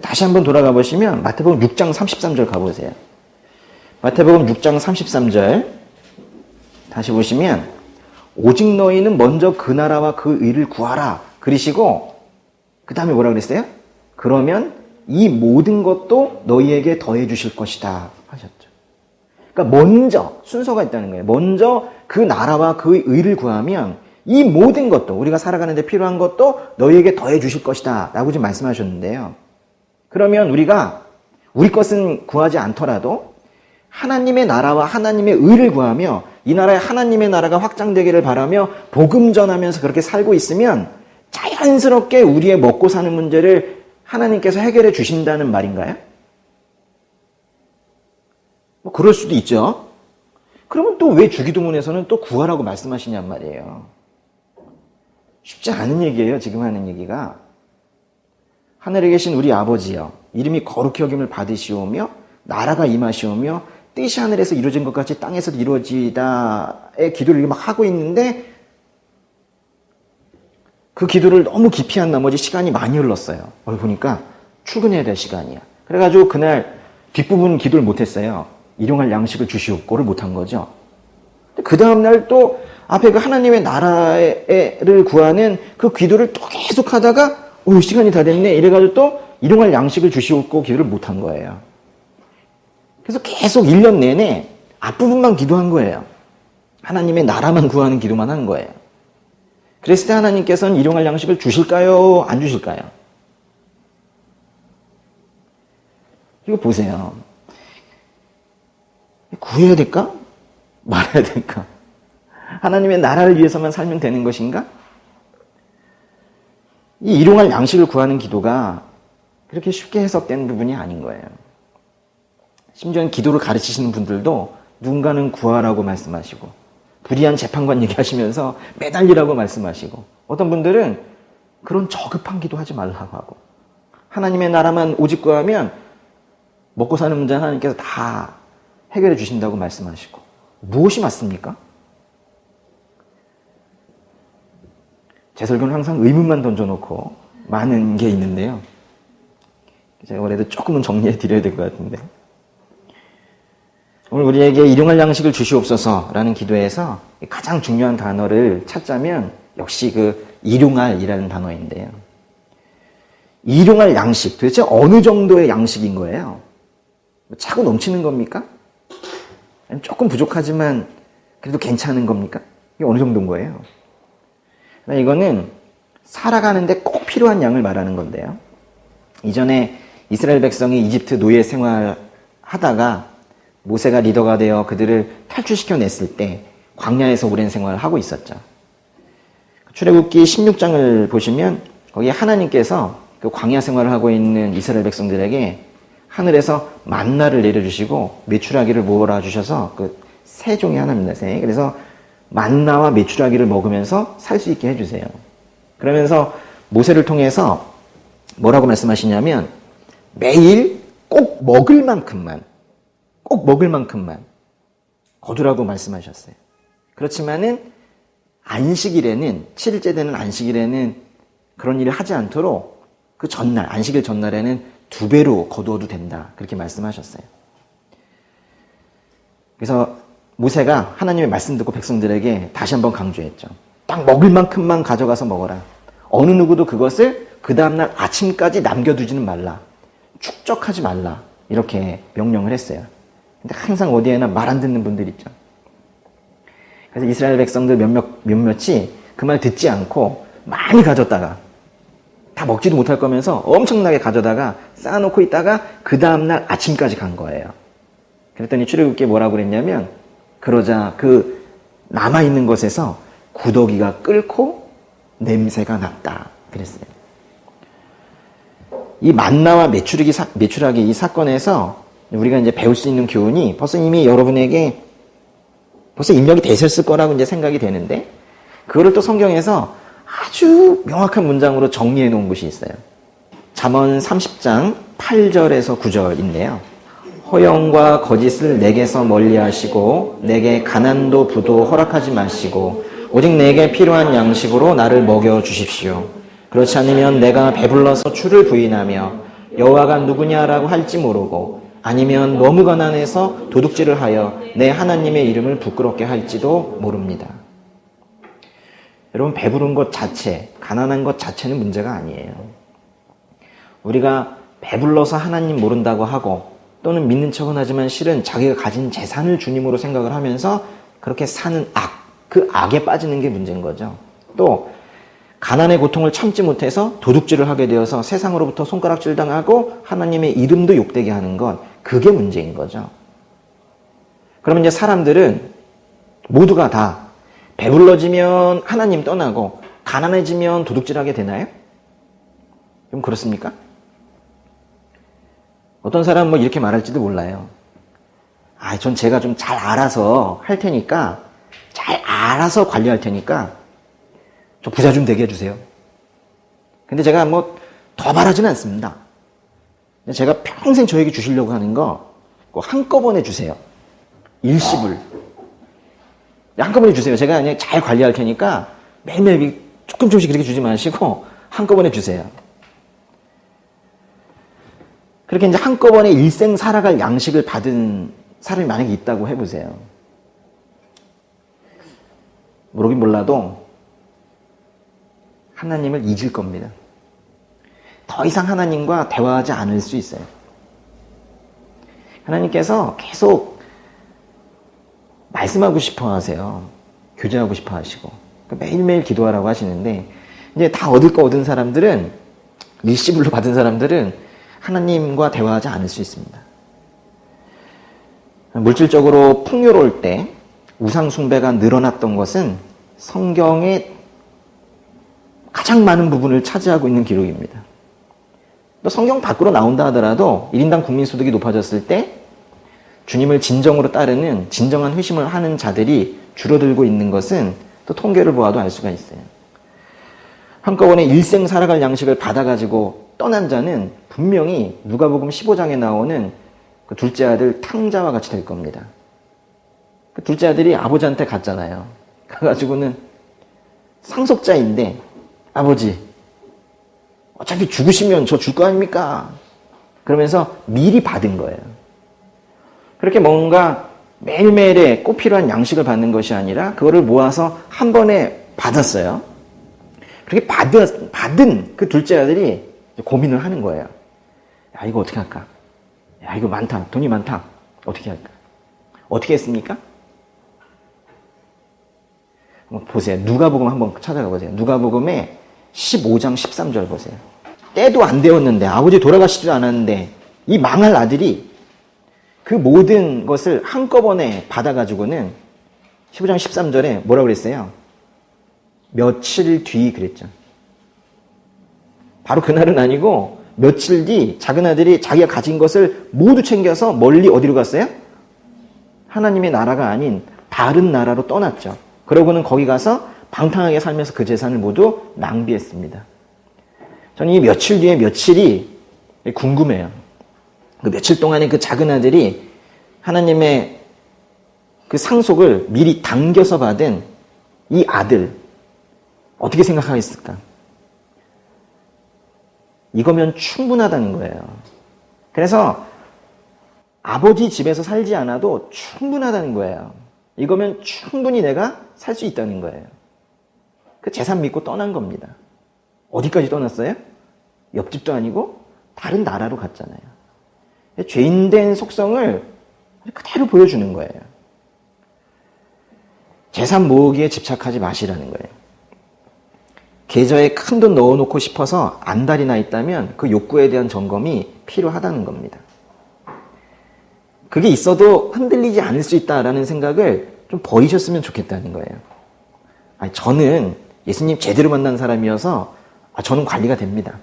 다시 한번 돌아가 보시면 마태복음 6장 33절 가보세요. 마태복음 6장 33절 다시 보시면 오직 너희는 먼저 그 나라와 그 의를 구하라 그러시고 그 다음에 뭐라 그랬어요? 그러면 이 모든 것도 너희에게 더해 주실 것이다 하셨죠. 그러니까 먼저 순서가 있다는 거예요. 먼저 그 나라와 그 의를 구하면 이 모든 것도 우리가 살아가는 데 필요한 것도 너희에게 더해 주실 것이다 라고 지금 말씀하셨는데요. 그러면 우리가 우리 것은 구하지 않더라도 하나님의 나라와 하나님의 의를 구하며 이 나라에 하나님의 나라가 확장되기를 바라며 복음 전하면서 그렇게 살고 있으면 자연스럽게 우리의 먹고 사는 문제를 하나님께서 해결해 주신다는 말인가요? 뭐 그럴 수도 있죠. 그러면 또 왜 주기도문에서는 또 구하라고 말씀하시냔 말이에요. 쉽지 않은 얘기예요. 지금 하는 얘기가. 하늘에 계신 우리 아버지여 이름이 거룩히 여김을 받으시오며 나라가 임하시오며 뜻이 하늘에서 이루어진 것 같이 땅에서도 이루어지다의 기도를 막 하고 있는데 그 기도를 너무 깊이 한 나머지 시간이 많이 흘렀어요. 보니까 출근해야 될 시간이야. 그래가지고 그날 뒷부분 기도를 못했어요. 일용할 양식을 주시옵고를 못한 거죠. 그 다음날 또 앞에 그 하나님의 나라를 구하는 그 기도를 또 계속 하다가 시간이 다 됐네 이래가지고 또 일용할 양식을 주시옵고 기도를 못한 거예요. 그래서 계속 1년 내내 앞부분만 기도한 거예요. 하나님의 나라만 구하는 기도만 한 거예요. 그랬을 때 하나님께서는 일용할 양식을 주실까요? 안 주실까요? 이거 보세요. 구해야 될까? 말아야 될까? 하나님의 나라를 위해서만 살면 되는 것인가? 이 일용할 양식을 구하는 기도가 그렇게 쉽게 해석되는 부분이 아닌 거예요. 심지어는 기도를 가르치시는 분들도 누군가는 구하라고 말씀하시고 불의한 재판관 얘기하시면서 매달리라고 말씀하시고, 어떤 분들은 그런 저급한 기도하지 말라고 하고, 하나님의 나라만 오직 구하면 먹고 사는 문제는 하나님께서 다 해결해 주신다고 말씀하시고, 무엇이 맞습니까? 제 설교는 항상 의문만 던져놓고 많은 게 있는데요. 제가 그래도 조금은 정리해 드려야 될 것 같은데, 오늘 우리에게 일용할 양식을 주시옵소서라는 기도에서 가장 중요한 단어를 찾자면 역시 그 일용할이라는 단어인데요. 일용할 양식, 도대체 어느 정도의 양식인 거예요? 차고 넘치는 겁니까? 조금 부족하지만 그래도 괜찮은 겁니까? 이게 어느 정도인 거예요? 이거는 살아가는데 꼭 필요한 양을 말하는 건데요. 이전에 이스라엘 백성이 이집트 노예 생활하다가 모세가 리더가 되어 그들을 탈출시켜냈을 때 광야에서 오랜 생활을 하고 있었죠. 출애굽기 16장을 보시면 거기에 하나님께서 그 광야 생활을 하고 있는 이스라엘 백성들에게 하늘에서 만나를 내려주시고 메추라기를 몰아주셔서 그 새 종의 하나입니다. 새. 그래서 만나와 메추라기를 먹으면서 살 수 있게 해주세요. 그러면서 모세를 통해서 뭐라고 말씀하시냐면 매일 꼭 먹을 만큼만 거두라고 말씀하셨어요. 그렇지만은 안식일에는, 7일째 되는 안식일에는 그런 일을 하지 않도록 그 전날, 안식일 전날에는 2배로 거두어도 된다. 그렇게 말씀하셨어요. 그래서 모세가 하나님의 말씀 듣고 백성들에게 다시 한번 강조했죠. 딱 먹을 만큼만 가져가서 먹어라. 어느 누구도 그것을 그 다음날 아침까지 남겨두지는 말라. 축적하지 말라. 이렇게 명령을 했어요. 근데 항상 어디에나 말 안 듣는 분들 있죠. 그래서 이스라엘 백성들 몇몇이 그 말 듣지 않고 많이 가졌다가 다 먹지도 못할 거면서 엄청나게 가져다가 쌓아놓고 있다가 그 다음날 아침까지 간 거예요. 그랬더니 출애굽기에 뭐라고 그랬냐면 그러자 그 남아있는 것에서 구더기가 끓고 냄새가 났다 그랬어요. 이 만나와 메추라기 이 사건에서 우리가 이제 배울 수 있는 교훈이 벌써 이미 여러분에게 벌써 입력이 되셨을 거라고 이제 생각이 되는데, 그거를 또 성경에서 아주 명확한 문장으로 정리해 놓은 곳이 있어요. 잠언 30장 8절에서 9절인데요. 허영과 거짓을 내게서 멀리 하시고 내게 가난도 부도 허락하지 마시고 오직 내게 필요한 양식으로 나를 먹여 주십시오. 그렇지 않으면 내가 배불러서 주를 부인하며 여호와가 누구냐라고 할지 모르고 아니면 너무 가난해서 도둑질을 하여 내 하나님의 이름을 부끄럽게 할지도 모릅니다. 여러분, 배부른 것 자체, 가난한 것 자체는 문제가 아니에요. 우리가 배불러서 하나님 모른다고 하고 또는 믿는 척은 하지만 실은 자기가 가진 재산을 주님으로 생각을 하면서 그렇게 사는 그 악에 빠지는 게 문제인 거죠. 또 가난의 고통을 참지 못해서 도둑질을 하게 되어서 세상으로부터 손가락질 당하고 하나님의 이름도 욕되게 하는 것, 그게 문제인 거죠. 그러면 이제 사람들은 모두가 다 배불러지면 하나님 떠나고 가난해지면 도둑질하게 되나요? 좀 그렇습니까? 어떤 사람은 뭐 이렇게 말할지도 몰라요. 전 제가 좀 잘 알아서 할 테니까, 잘 알아서 관리할 테니까 저 부자 좀 되게 해주세요. 근데 제가 뭐 더 바라지는 않습니다. 제가 평생 저에게 주시려고 하는 거 한꺼번에 주세요. 일시불. 한꺼번에 주세요. 제가 그냥 잘 관리할 테니까 매일매일 조금씩 그렇게 주지 마시고 한꺼번에 주세요. 그렇게 이제 한꺼번에 일생 살아갈 양식을 받은 사람이 만약에 있다고 해보세요. 모르긴 몰라도 하나님을 잊을 겁니다. 더 이상 하나님과 대화하지 않을 수 있어요. 하나님께서 계속 말씀하고 싶어 하세요. 교제하고 싶어 하시고. 매일매일 기도하라고 하시는데, 이제 다 얻을 거 얻은 사람들은, 일시불로 받은 사람들은 하나님과 대화하지 않을 수 있습니다. 물질적으로 풍요로울 때 우상숭배가 늘어났던 것은 성경의 가장 많은 부분을 차지하고 있는 기록입니다. 또 성경 밖으로 나온다 하더라도 1인당 국민소득이 높아졌을 때 주님을 진정으로 따르는 진정한 회심을 하는 자들이 줄어들고 있는 것은 또 통계를 보아도 알 수가 있어요. 한꺼번에 일생 살아갈 양식을 받아가지고 떠난 자는 분명히 누가복음 15장에 나오는 그 둘째 아들 탕자와 같이 될 겁니다. 그 둘째 아들이 아버지한테 갔잖아요. 가가지고는 상속자인데 아버지 어차피 죽으시면 저 줄 거 아닙니까? 그러면서 미리 받은 거예요. 그렇게 뭔가 매일매일에 꼭 필요한 양식을 받는 것이 아니라 그거를 모아서 한 번에 받았어요. 그렇게 받은 그 둘째 아들이 고민을 하는 거예요. 야, 이거 어떻게 할까? 야, 이거 많다. 돈이 많다. 어떻게 할까? 어떻게 했습니까? 한번 보세요. 누가복음 한번 찾아가 보세요. 누가복음에 15장 13절 보세요. 때도 안 되었는데 아버지 돌아가시지도 않았는데 이 망할 아들이 그 모든 것을 한꺼번에 받아가지고는 15장 13절에 뭐라고 그랬어요? 며칠 뒤 그랬죠. 바로 그날은 아니고 며칠 뒤 작은 아들이 자기가 가진 것을 모두 챙겨서 멀리 어디로 갔어요? 하나님의 나라가 아닌 다른 나라로 떠났죠. 그러고는 거기 가서 방탕하게 살면서 그 재산을 모두 낭비했습니다. 저는 이 며칠 뒤에 며칠이 궁금해요. 그 며칠 동안에 그 작은 아들이 하나님의 그 상속을 미리 당겨서 받은 이 아들 어떻게 생각하겠을까? 이거면 충분하다는 거예요. 그래서 아버지 집에서 살지 않아도 충분하다는 거예요. 이거면 충분히 내가 살 수 있다는 거예요. 그 재산 믿고 떠난 겁니다. 어디까지 떠났어요? 옆집도 아니고 다른 나라로 갔잖아요. 죄인된 속성을 그대로 보여주는 거예요. 재산 모으기에 집착하지 마시라는 거예요. 계좌에 큰 돈 넣어놓고 싶어서 안달이 나 있다면 그 욕구에 대한 점검이 필요하다는 겁니다. 그게 있어도 흔들리지 않을 수 있다라는 생각을 좀 버리셨으면 좋겠다는 거예요. 아니, 저는 예수님 제대로 만난 사람이어서 저는 관리가 됩니다.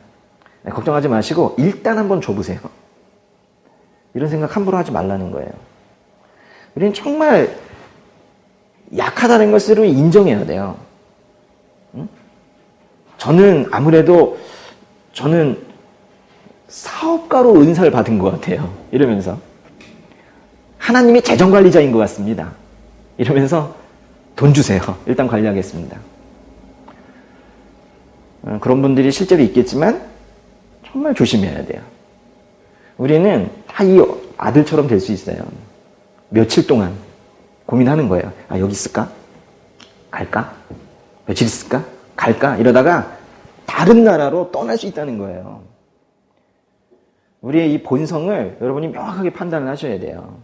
걱정하지 마시고 일단 한번 줘보세요. 이런 생각 함부로 하지 말라는 거예요. 우리는 정말 약하다는 것을 인정해야 돼요. 저는 아무래도 저는 사업가로 은사를 받은 것 같아요. 이러면서 하나님의 재정관리자인 것 같습니다. 이러면서 돈 주세요. 일단 관리하겠습니다. 그런 분들이 실제로 있겠지만 정말 조심해야 돼요. 우리는 다 이 아들처럼 될 수 있어요. 며칠 동안 고민하는 거예요. 아, 여기 있을까? 갈까? 며칠 있을까? 갈까? 이러다가 다른 나라로 떠날 수 있다는 거예요. 우리의 이 본성을 여러분이 명확하게 판단을 하셔야 돼요.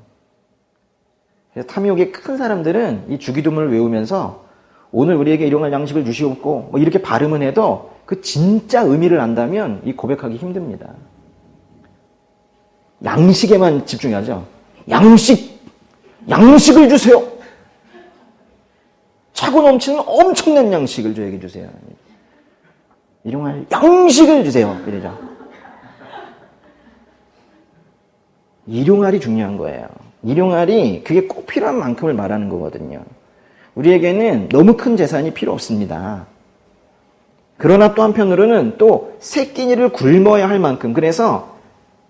그래서 탐욕이 큰 사람들은 이 주기도문을 외우면서 오늘 우리에게 일용할 양식을 주시옵고 뭐 이렇게 발음은 해도 그 진짜 의미를 안다면 이 고백하기 힘듭니다. 양식에만 집중하죠. 양식을 주세요. 차고 넘치는 엄청난 양식을 저에게 주세요. 일용할 양식을 주세요. 이러죠. 일용할이 중요한 거예요. 일용할이 그게 꼭 필요한 만큼을 말하는 거거든요. 우리에게는 너무 큰 재산이 필요 없습니다. 그러나 또 한편으로는 또 새끼니를 굶어야 할 만큼, 그래서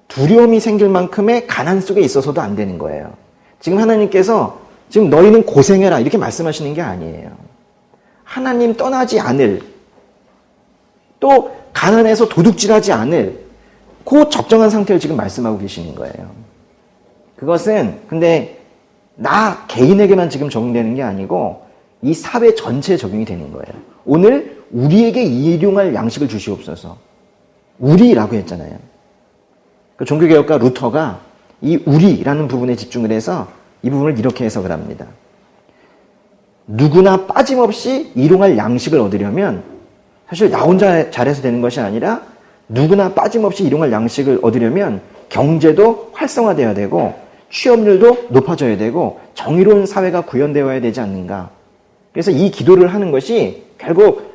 두려움이 생길 만큼의 가난 속에 있어서도 안 되는 거예요. 지금 하나님께서 지금 너희는 고생해라 이렇게 말씀하시는 게 아니에요. 하나님 떠나지 않을, 또 가난해서 도둑질하지 않을 그 적정한 상태를 지금 말씀하고 계시는 거예요. 그것은 근데 나 개인에게만 지금 적용되는 게 아니고 이 사회 전체에 적용이 되는 거예요. 오늘 우리에게 일용할 양식을 주시옵소서. 우리라고 했잖아요. 그 종교개혁가 루터가 이 우리라는 부분에 집중을 해서 이 부분을 이렇게 해석을 합니다. 누구나 빠짐없이 일용할 양식을 얻으려면 사실 나 혼자 잘해서 되는 것이 아니라 누구나 빠짐없이 일용할 양식을 얻으려면 경제도 활성화되어야 되고 취업률도 높아져야 되고 정의로운 사회가 구현되어야 되지 않는가. 그래서 이 기도를 하는 것이 결국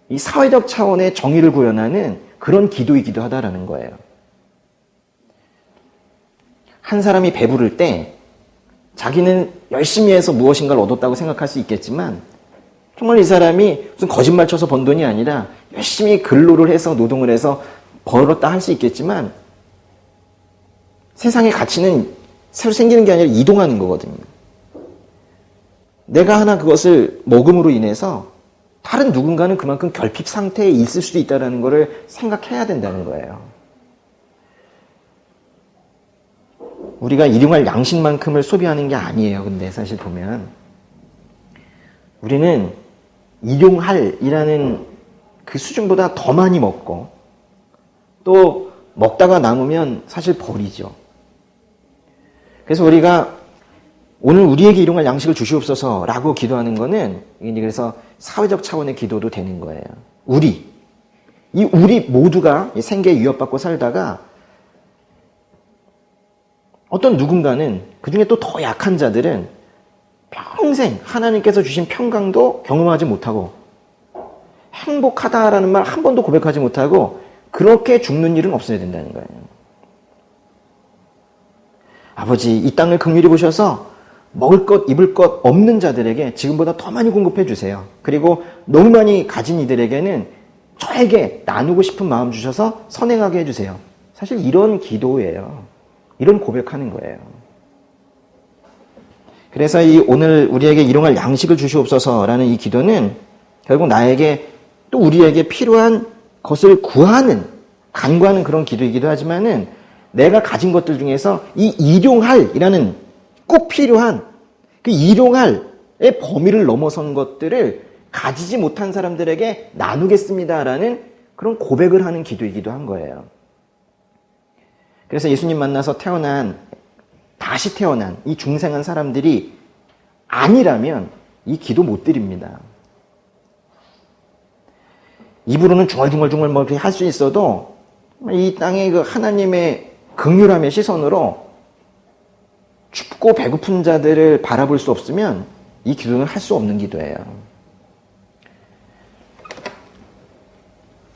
이 사회적 차원의 정의를 구현하는 그런 기도이기도 하다라는 거예요. 한 사람이 배부를 때 자기는 열심히 해서 무엇인가를 얻었다고 생각할 수 있겠지만 정말 이 사람이 무슨 거짓말 쳐서 번 돈이 아니라 열심히 근로를 해서 노동을 해서 벌었다 할 수 있겠지만 세상의 가치는 새로 생기는 게 아니라 이동하는 거거든요. 내가 하나 그것을 먹음으로 인해서 다른 누군가는 그만큼 결핍 상태에 있을 수도 있다는 것을 생각해야 된다는 거예요. 우리가 일용할 양식만큼을 소비하는 게 아니에요. 근데 사실 보면 우리는 일용할이라는 그 수준보다 더 많이 먹고 또 먹다가 남으면 사실 버리죠. 그래서 우리가 오늘 우리에게 일용할 양식을 주시옵소서라고 기도하는 거는 그래서 사회적 차원의 기도도 되는 거예요. 우리 모두가 생계에 위협받고 살다가 어떤 누군가는 그중에 또 더 약한 자들은 평생 하나님께서 주신 평강도 경험하지 못하고 행복하다라는 말 한 번도 고백하지 못하고 그렇게 죽는 일은 없어야 된다는 거예요. 아버지, 이 땅을 긍휼히 보셔서 먹을 것, 입을 것 없는 자들에게 지금보다 더 많이 공급해 주세요. 그리고 너무 많이 가진 이들에게는 저에게 나누고 싶은 마음 주셔서 선행하게 해주세요. 사실 이런 기도예요. 이런 고백하는 거예요. 그래서 오늘 우리에게 일용할 양식을 주시옵소서라는 이 기도는 결국 나에게 또 우리에게 필요한 것을 구하는, 간구하는 그런 기도이기도 하지만은 내가 가진 것들 중에서 이 일용할이라는 꼭 필요한 그 일용할의 범위를 넘어선 것들을 가지지 못한 사람들에게 나누겠습니다라는 그런 고백을 하는 기도이기도 한 거예요. 그래서 예수님 만나서 다시 태어난 이 중생한 사람들이 아니라면 이 기도 못 드립니다. 입으로는 중얼중얼 뭐 할 수 있어도 이 땅의 그 하나님의 긍휼함의 시선으로 춥고 배고픈 자들을 바라볼 수 없으면 이 기도는 할 수 없는 기도예요.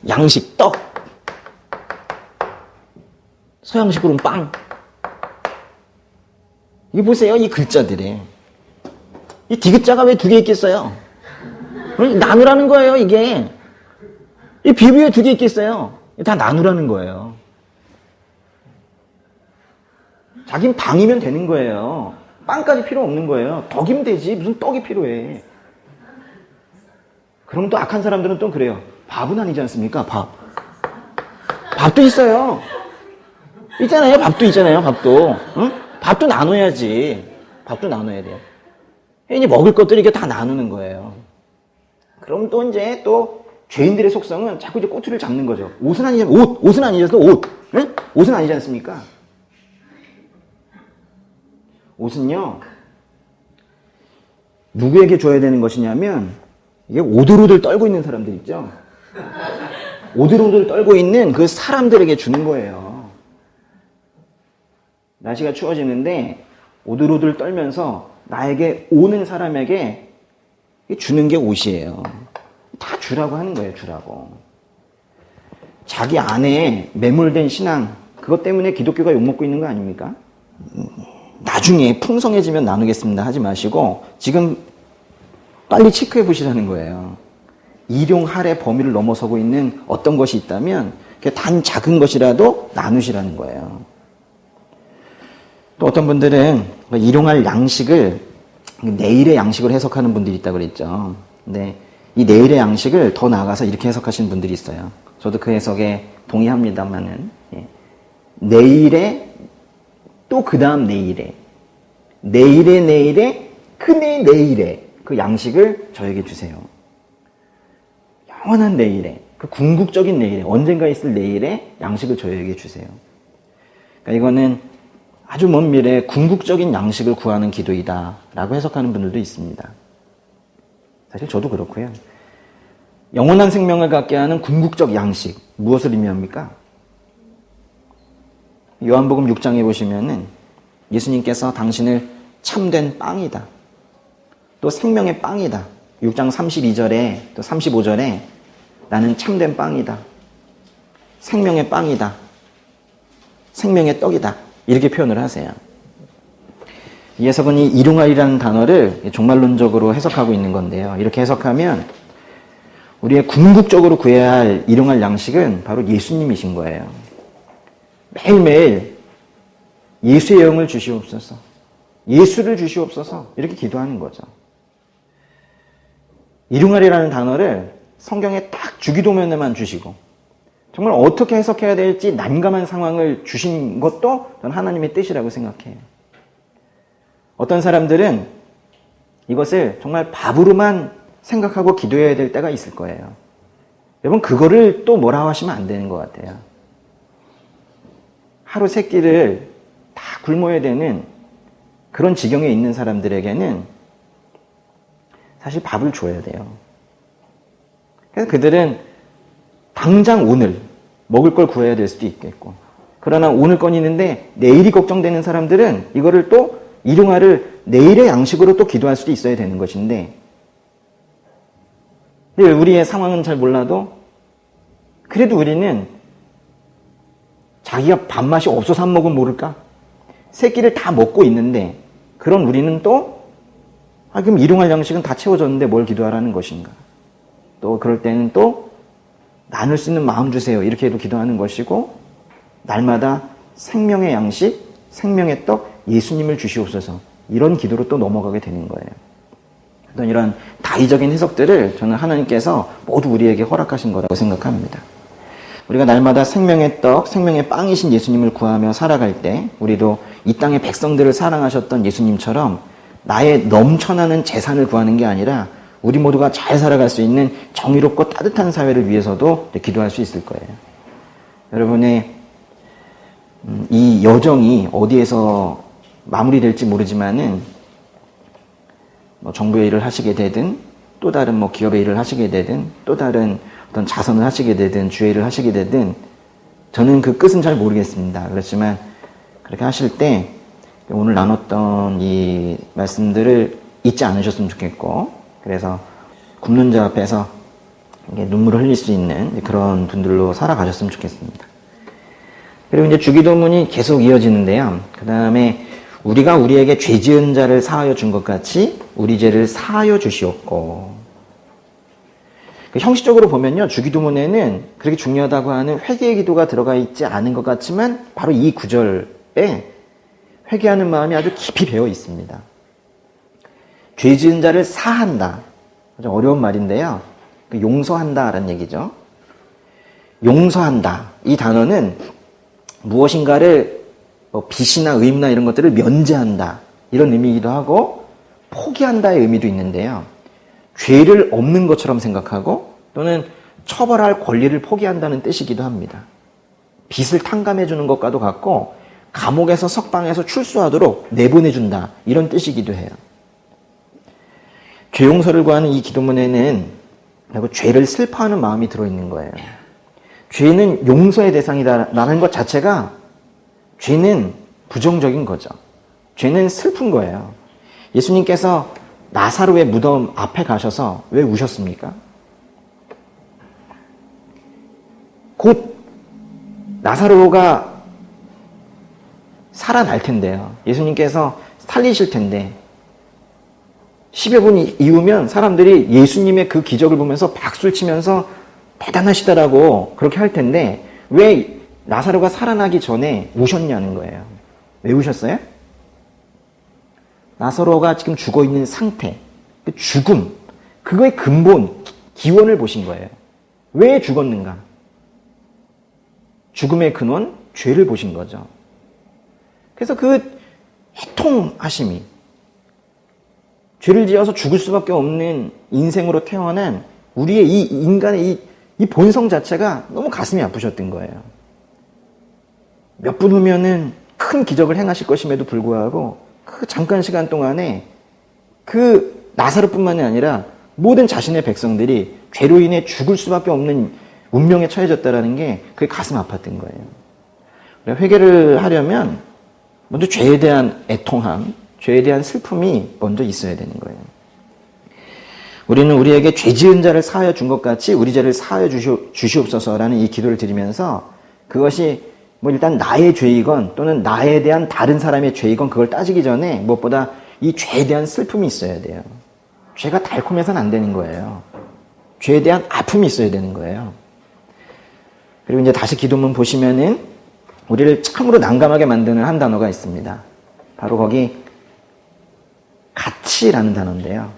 양식, 떡. 서양식으로는 빵. 이게 보세요, 이 글자들이. 이 디귿자가 왜 두 개 있겠어요? 나누라는 거예요, 이게. 이 비비에 두 개 있겠어요? 다 나누라는 거예요. 자긴 방이면 되는 거예요. 빵까지 필요 없는 거예요. 덕이면 되지. 무슨 떡이 필요해. 그럼 또 악한 사람들은 또 그래요. 밥은 아니지 않습니까? 밥도 있어요. 있잖아요. 밥도 있잖아요. 밥도. 응? 밥도 나눠야지. 밥도 나눠야 돼요. 이제 먹을 것들이 이게 다 나누는 거예요. 그럼 또 이제 또 죄인들의 속성은 자꾸 이제 꼬투리를 잡는 거죠. 옷은 아니잖아. 옷은 아니잖아. 옷. 응? 옷은 아니지 않습니까? 옷은요, 누구에게 줘야 되는 것이냐면, 이게 오들오들 떨고 있는 사람들 있죠? 오들오들 떨고 있는 그 사람들에게 주는 거예요. 날씨가 추워지는데, 오들오들 떨면서 나에게 오는 사람에게 주는 게 옷이에요. 다 주라고 하는 거예요, 주라고. 자기 안에 매몰된 신앙, 그것 때문에 기독교가 욕먹고 있는 거 아닙니까? 나중에 풍성해지면 나누겠습니다 하지 마시고 지금 빨리 체크해 보시라는 거예요. 일용할의 범위를 넘어서고 있는 어떤 것이 있다면 단 작은 것이라도 나누시라는 거예요. 또 어떤 분들은 일용할 양식을 내일의 양식을 해석하는 분들이 있다고 그랬죠. 근데 이 내일의 양식을 더 나아가서 이렇게 해석하시는 분들이 있어요. 저도 그 해석에 동의합니다만은 내일의 또 그 다음 내일에 그 내일에 그 양식을 저에게 주세요. 영원한 내일에 그 궁극적인 내일에 언젠가 있을 내일에 양식을 저에게 주세요. 그러니까 이거는 아주 먼 미래에 궁극적인 양식을 구하는 기도이다 라고 해석하는 분들도 있습니다. 사실 저도 그렇고요. 영원한 생명을 갖게 하는 궁극적 양식 무엇을 의미합니까? 요한복음 6장에 보시면은 예수님께서 당신을 참된 빵이다. 또 생명의 빵이다. 6장 32절에 또 35절에 나는 참된 빵이다. 생명의 빵이다. 생명의 떡이다. 이렇게 표현을 하세요. 이 해석은 이 일용할이라는 단어를 종말론적으로 해석하고 있는 건데요. 이렇게 해석하면 우리의 궁극적으로 구해야 할 일용할 양식은 바로 예수님이신 거예요. 매일매일 예수의 영을 주시옵소서, 예수를 주시옵소서 이렇게 기도하는 거죠. 일용할이라는 단어를 성경에 딱 주기도문에만 주시고 정말 어떻게 해석해야 될지 난감한 상황을 주신 것도 저는 하나님의 뜻이라고 생각해요. 어떤 사람들은 이것을 정말 밥으로만 생각하고 기도해야 될 때가 있을 거예요. 여러분 그거를 또 뭐라고 하시면 안 되는 것 같아요. 하루 세 끼를 다 굶어야 되는 그런 지경에 있는 사람들에게는 사실 밥을 줘야 돼요. 그래서 그들은 당장 오늘 먹을 걸 구해야 될 수도 있겠고, 그러나 오늘 건 있는데 내일이 걱정되는 사람들은 이거를 또 일용할을 내일의 양식으로 또 기도할 수도 있어야 되는 것인데, 우리의 상황은 잘 몰라도 그래도 우리는 자기가 밥맛이 없어서 안 먹으면 모를까? 세 끼를 다 먹고 있는데 그런 우리는 또 그럼 일용할 양식은 다 채워졌는데 뭘 기도하라는 것인가? 또 그럴 때는 또 나눌 수 있는 마음 주세요 이렇게 해도 기도하는 것이고, 날마다 생명의 양식, 생명의 떡 예수님을 주시옵소서 이런 기도로 또 넘어가게 되는 거예요. 어떤 이런 다의적인 해석들을 저는 하나님께서 모두 우리에게 허락하신 거라고 생각합니다. 우리가 날마다 생명의 떡, 생명의 빵이신 예수님을 구하며 살아갈 때 우리도 이 땅의 백성들을 사랑하셨던 예수님처럼 나의 넘쳐나는 재산을 구하는 게 아니라 우리 모두가 잘 살아갈 수 있는 정의롭고 따뜻한 사회를 위해서도 기도할 수 있을 거예요. 여러분의 이 여정이 어디에서 마무리될지 모르지만은 정부의 일을 하시게 되든 또 다른 기업의 일을 하시게 되든 또 다른 어떤 자선을 하시게 되든 주의 일을 하시게 되든 저는 그 끝은 잘 모르겠습니다. 그렇지만 그렇게 하실 때 오늘 나눴던 이 말씀들을 잊지 않으셨으면 좋겠고, 그래서 굶는 자 앞에서 눈물을 흘릴 수 있는 그런 분들로 살아가셨으면 좋겠습니다. 그리고 이제 주기도문이 계속 이어지는데요. 그 다음에 우리가 우리에게 죄 지은 자를 사하여 준 것 같이 우리 죄를 사하여 주시옵고. 형식적으로 보면요, 주기도문에는 그렇게 중요하다고 하는 회개의 기도가 들어가 있지 않은 것 같지만 바로 이 구절에 회개하는 마음이 아주 깊이 배어 있습니다. 죄 지은 자를 사한다. 아주 어려운 말인데요. 용서한다라는 얘기죠. 용서한다. 이 단어는 무엇인가를 빚이나 의무나 이런 것들을 면제한다. 이런 의미이기도 하고 포기한다의 의미도 있는데요. 죄를 없는 것처럼 생각하고 또는 처벌할 권리를 포기한다는 뜻이기도 합니다. 빚을 탕감해 주는 것과도 같고 감옥에서 석방해서 출소하도록 내보내준다. 이런 뜻이기도 해요. 죄 용서를 구하는 이 기도문에는 죄를 슬퍼하는 마음이 들어있는 거예요. 죄는 용서의 대상이다라는 것 자체가 죄는 부정적인 거죠. 죄는 슬픈 거예요. 예수님께서 나사로의 무덤 앞에 가셔서 왜 우셨습니까? 곧 나사로가 살아날 텐데요. 예수님께서 살리실 텐데 10여 분 이후면 사람들이 예수님의 그 기적을 보면서 박수를 치면서 대단하시다라고 그렇게 할 텐데 왜 나사로가 살아나기 전에 우셨냐는 거예요. 왜 우셨어요? 나사로가 지금 죽어있는 상태, 그 죽음, 그거의 근본, 기원을 보신 거예요. 왜 죽었는가? 죽음의 근원, 죄를 보신 거죠. 그래서 그 해통하심이, 죄를 지어서 죽을 수밖에 없는 인생으로 태어난 우리의 이 인간의 이 본성 자체가 너무 가슴이 아프셨던 거예요. 몇 분 후면은 큰 기적을 행하실 것임에도 불구하고 그 잠깐 시간 동안에 그 나사로뿐만이 아니라 모든 자신의 백성들이 죄로 인해 죽을 수밖에 없는 운명에 처해졌다는 게 그게 가슴 아팠던 거예요. 회개를 하려면 먼저 죄에 대한 애통함, 죄에 대한 슬픔이 먼저 있어야 되는 거예요. 우리는 우리에게 죄 지은 자를 사하여 준 것 같이 우리 죄를 사하여 주시옵소서라는 이 기도를 드리면서 그것이 뭐 일단 나의 죄이건 또는 나에 대한 다른 사람의 죄이건 그걸 따지기 전에 무엇보다 이 죄에 대한 슬픔이 있어야 돼요. 죄가 달콤해서는 안 되는 거예요. 죄에 대한 아픔이 있어야 되는 거예요. 그리고 이제 다시 기도문 보시면은 우리를 참으로 난감하게 만드는 한 단어가 있습니다. 바로 거기 같이라는 단어인데요.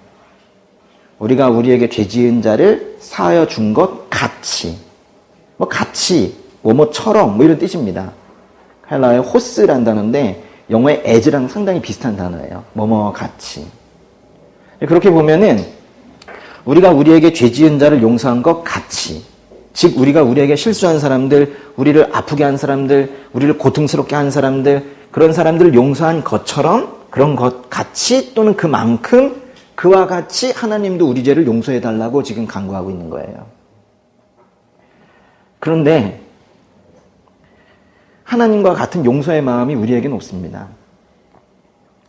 우리가 우리에게 죄 지은 자를 사하여 준 것 같이. 뭐 같이, 뭐뭐처럼 뭐 이런 뜻입니다. 헬라어의 호스라는 단어인데 영어의 as랑 상당히 비슷한 단어예요. 뭐뭐 같이. 그렇게 보면은 우리가 우리에게 죄 지은 자를 용서한 것 같이. 즉 우리가 우리에게 실수한 사람들, 우리를 아프게 한 사람들, 우리를 고통스럽게 한 사람들, 그런 사람들을 용서한 것처럼 그런 것 같이 또는 그만큼 그와 같이 하나님도 우리 죄를 용서해달라고 지금 간구하고 있는 거예요. 그런데 하나님과 같은 용서의 마음이 우리에게는 없습니다.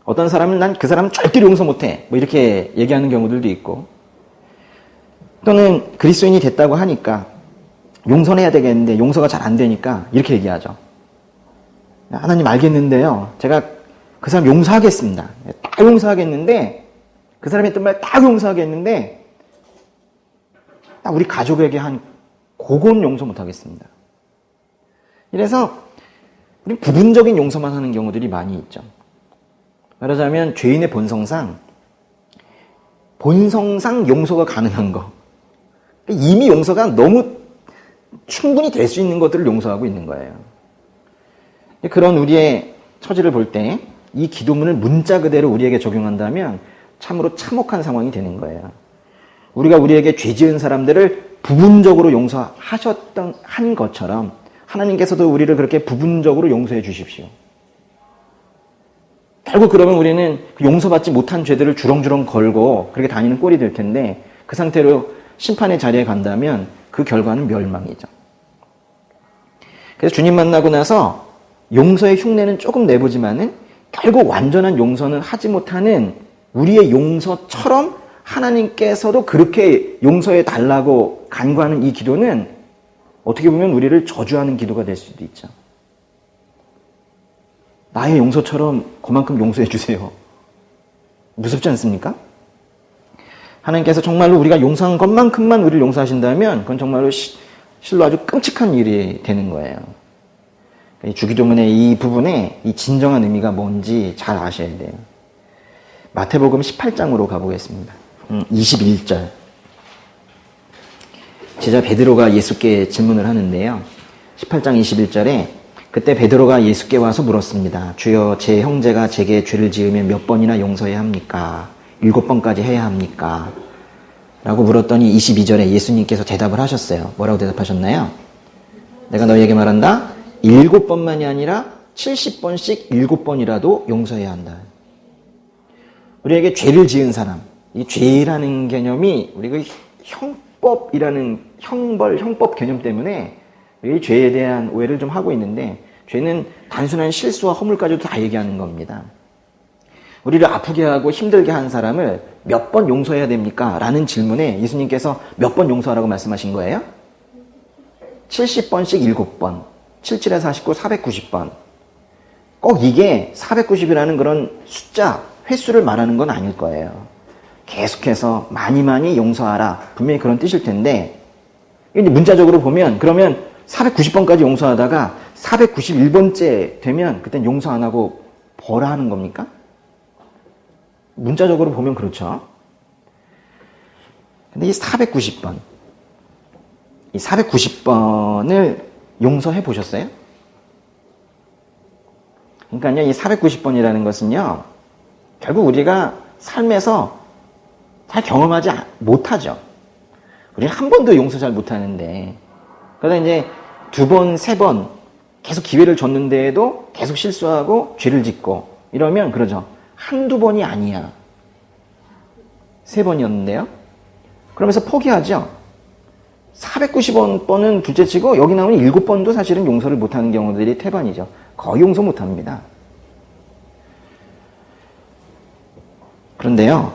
어떤 사람은 난 그 사람은 절대로 용서 못해 뭐 이렇게 얘기하는 경우들도 있고, 또는 그리스도인이 됐다고 하니까 용서는 해야 되겠는데 용서가 잘 안 되니까 이렇게 얘기하죠. 하나님 알겠는데요, 제가 그 사람 용서하겠습니다. 딱 용서하겠는데, 그 사람이 했던 말 딱 용서하겠는데 딱 우리 가족에게 한 그건 용서 못하겠습니다. 이래서 우리 부분적인 용서만 하는 경우들이 많이 있죠. 말하자면 죄인의 본성상 용서가 가능한 거, 이미 용서가 너무 충분히 될 수 있는 것들을 용서하고 있는 거예요. 그런 우리의 처지를 볼 때 이 기도문을 문자 그대로 우리에게 적용한다면 참으로 참혹한 상황이 되는 거예요. 우리가 우리에게 죄 지은 사람들을 부분적으로 용서하셨던 한 것처럼 하나님께서도 우리를 그렇게 부분적으로 용서해 주십시오. 결국 그러면 우리는 그 용서받지 못한 죄들을 주렁주렁 걸고 그렇게 다니는 꼴이 될 텐데, 그 상태로 심판의 자리에 간다면 그 결과는 멸망이죠. 그래서 주님 만나고 나서 용서의 흉내는 조금 내보지만은 결국 완전한 용서는 하지 못하는 우리의 용서처럼 하나님께서도 그렇게 용서해 달라고 간구하는 이 기도는 어떻게 보면 우리를 저주하는 기도가 될 수도 있죠. 나의 용서처럼 그만큼 용서해 주세요. 무섭지 않습니까? 하나님께서 정말로 우리가 용서한 것만큼만 우리를 용서하신다면 그건 정말로 실로 아주 끔찍한 일이 되는 거예요. 주기도문의 이 부분에 이 진정한 의미가 뭔지 잘 아셔야 돼요. 마태복음 18장으로 가보겠습니다. 21절. 제자 베드로가 예수께 질문을 하는데요. 18장 21절에 그때 베드로가 예수께 와서 물었습니다. 주여, 제 형제가 제게 죄를 지으면 몇 번이나 용서해야 합니까? 7번까지 해야 합니까? 라고 물었더니 22절에 예수님께서 대답을 하셨어요. 뭐라고 대답하셨나요? 내가 너희에게 말한다. 7번만이 아니라 70번씩 7번이라도 용서해야 한다. 우리에게 죄를 지은 사람, 이 죄라는 개념이 우리 그 형법이라는 형법 개념 때문에 이 죄에 대한 오해를 좀 하고 있는데, 죄는 단순한 실수와 허물까지도 다 얘기하는 겁니다. 우리를 아프게 하고 힘들게 한 사람을 몇 번 용서해야 됩니까? 라는 질문에 예수님께서 몇 번 용서하라고 말씀하신 거예요? 70번씩 7번. 77에 49, 490번. 꼭 이게 490이라는 그런 숫자, 횟수를 말하는 건 아닐 거예요. 계속해서 많이 용서하라. 분명히 그런 뜻일 텐데, 이제 문자적으로 보면, 그러면 490번까지 용서하다가 491번째 되면 그땐 용서 안 하고 벌하는 겁니까? 문자적으로 보면 그렇죠. 근데 이 490번, 이 490번을 용서해 보셨어요? 그러니까요, 이 490번이라는 것은요, 결국 우리가 삶에서 잘 경험하지 못하죠. 우리는 한 번도 용서 잘 못하는데, 그러다 이제 2번, 3번 계속 기회를 줬는데도 계속 실수하고 죄를 짓고 이러면 그러죠. 한두 번이 아니야. 3번이었는데요. 그러면서 포기하죠. 490번은 둘째치고 여기 나오는 7번도 사실은 용서를 못하는 경우들이 태반이죠. 거의 용서 못합니다. 그런데요,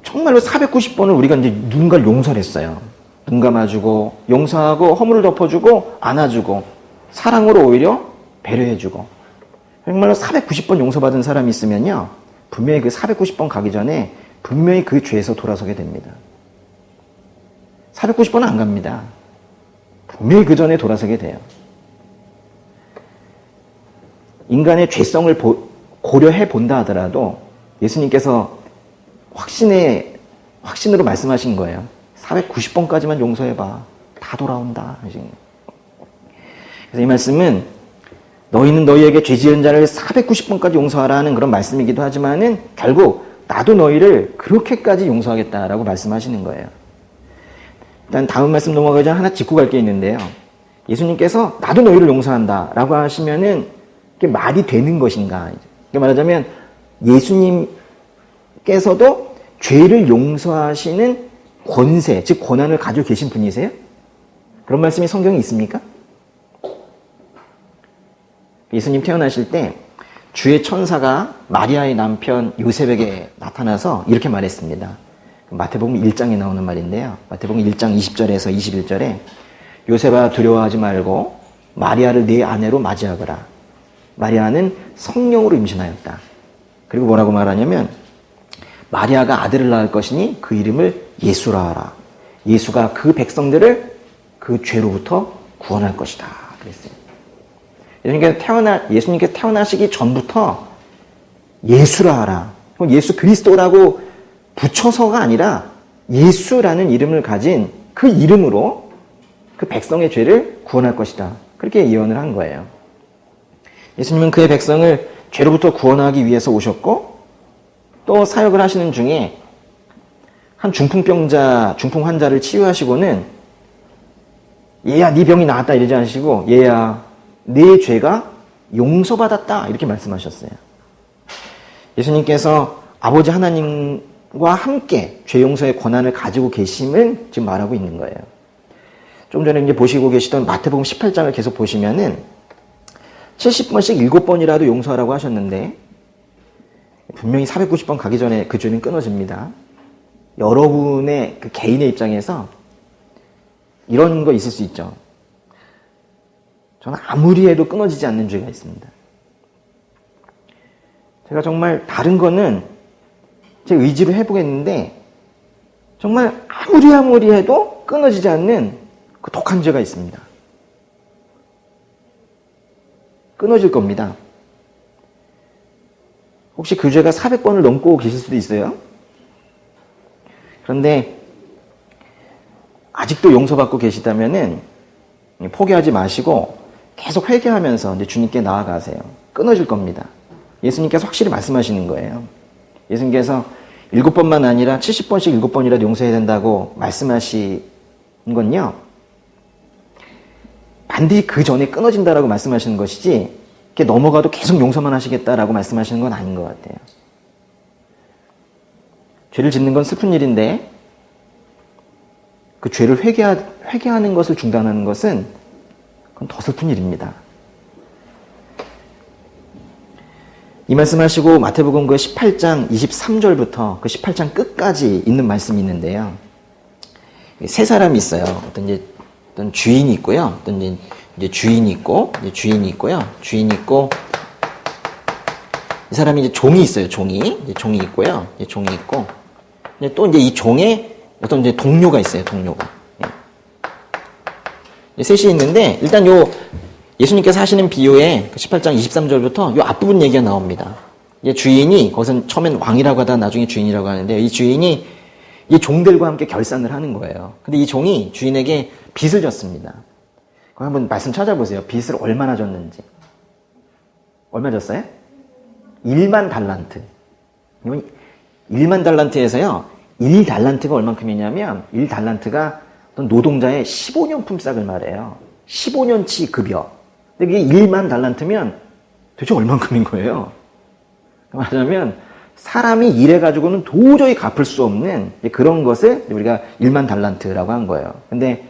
정말로 490번을 우리가 이제 누군가를 용서를 했어요. 눈 감아주고 용서하고 허물을 덮어주고 안아주고 사랑으로 오히려 배려해주고. 정말로 490번 용서받은 사람이 있으면요, 분명히 그 490번 가기 전에 분명히 그 죄에서 돌아서게 됩니다. 490번은 안 갑니다. 분명히 그 전에 돌아서게 돼요. 인간의 죄성을 고려해 본다 하더라도 예수님께서 확신으로 말씀하신 거예요. 490번까지만 용서해봐. 다 돌아온다. 그래서 이 말씀은 너희는 너희에게 죄 지은 자를 490번까지 용서하라는 그런 말씀이기도 하지만은 결국 나도 너희를 그렇게까지 용서하겠다라고 말씀하시는 거예요. 일단 다음 말씀 넘어가기 전에 하나 짚고 갈 게 있는데요. 예수님께서 나도 너희를 용서한다라고 하시면은 이게 말이 되는 것인가? 이렇게 말하자면 예수님께서도 죄를 용서하시는 권세, 즉 권한을 가지고 계신 분이세요? 그런 말씀이 성경에 있습니까? 예수님 태어나실 때 주의 천사가 마리아의 남편 요셉에게 나타나서 이렇게 말했습니다. 마태복음 1장에 나오는 말인데요. 마태복음 1장 20절에서 21절에 요셉아 두려워하지 말고 마리아를 네 아내로 맞이하거라. 마리아는 성령으로 임신하였다. 그리고 뭐라고 말하냐면 마리아가 아들을 낳을 것이니 그 이름을 예수라 하라. 예수가 그 백성들을 그 죄로부터 구원할 것이다. 그랬어요. 예수님께서 태어나시기 전부터 예수라 하라. 예수 그리스도라고 붙여서가 아니라 예수라는 이름을 가진 그 이름으로 그 백성의 죄를 구원할 것이다. 그렇게 예언을 한 거예요. 예수님은 그의 백성을 죄로부터 구원하기 위해서 오셨고 또 사역을 하시는 중에 한 중풍 환자를 치유하시고는 얘야 네 병이 나았다 이러지 않으시고 얘야 네 죄가 용서받았다 이렇게 말씀하셨어요. 예수님께서 아버지 하나님과 함께 죄 용서의 권한을 가지고 계심을 지금 말하고 있는 거예요. 좀 전에 이제 보시고 계시던 마태복음 18장을 계속 보시면은 70번씩 7번이라도 용서하라고 하셨는데 분명히 490번 가기 전에 그 죄는 끊어집니다. 여러분의 그 개인의 입장에서 이런 거 있을 수 있죠. 저는 아무리 해도 끊어지지 않는 죄가 있습니다. 제가 정말 다른 거는 제 의지로 해보겠는데 정말 아무리 해도 끊어지지 않는 그 독한 죄가 있습니다. 끊어질 겁니다. 혹시 그 죄가 400번을 넘고 계실 수도 있어요. 그런데 아직도 용서받고 계시다면은 포기하지 마시고 계속 회개하면서 이제 주님께 나아가세요. 끊어질 겁니다. 예수님께서 확실히 말씀하시는 거예요. 예수님께서 7번만 아니라 70번씩 7번이라도 용서해야 된다고 말씀하신 건요. 반드시 그 전에 끊어진다라고 말씀하시는 것이지 이렇게 넘어가도 계속 용서만 하시겠다라고 말씀하시는 건 아닌 것 같아요. 죄를 짓는 건 슬픈 일인데 그 죄를 회개하는 것을 중단하는 것은 그건 더 슬픈 일입니다. 이 말씀하시고 마태복음 그 18장 23절부터 그 18장 끝까지 있는 말씀이 있는데요. 세 사람이 있어요. 어떤 주인이 있고요. 어떤 이제 주인이 있고, 주인이 있고요. 주인이 있고, 이 사람이 이제 종이 있어요. 종이 있고요. 종이 있고, 또 이제 이 종에 어떤 이제 동료가 있어요. 동료가. 셋이 있는데, 일단 예수님께서 하시는 비유에 18장 23절부터 요 앞부분 얘기가 나옵니다. 주인이, 거기서 처음엔 왕이라고 하다가 나중에 주인이라고 하는데, 이 주인이 이 종들과 함께 결산을 하는 거예요. 근데 이 종이 주인에게 빚을 졌습니다. 그럼 한번 말씀 찾아보세요. 빚을 얼마나 졌는지. 얼마 졌어요? 1만 달란트. 1만 달란트에서요, 1달란트가 얼만큼이냐면, 1달란트가 어떤 노동자의 15년 품삯을 말해요. 15년치 급여. 근데 그게 1만 달란트면 도대체 얼만큼인 거예요? 말하자면, 사람이 일해가지고는 도저히 갚을 수 없는 그런 것을 우리가 1만 달란트라고 한 거예요. 근데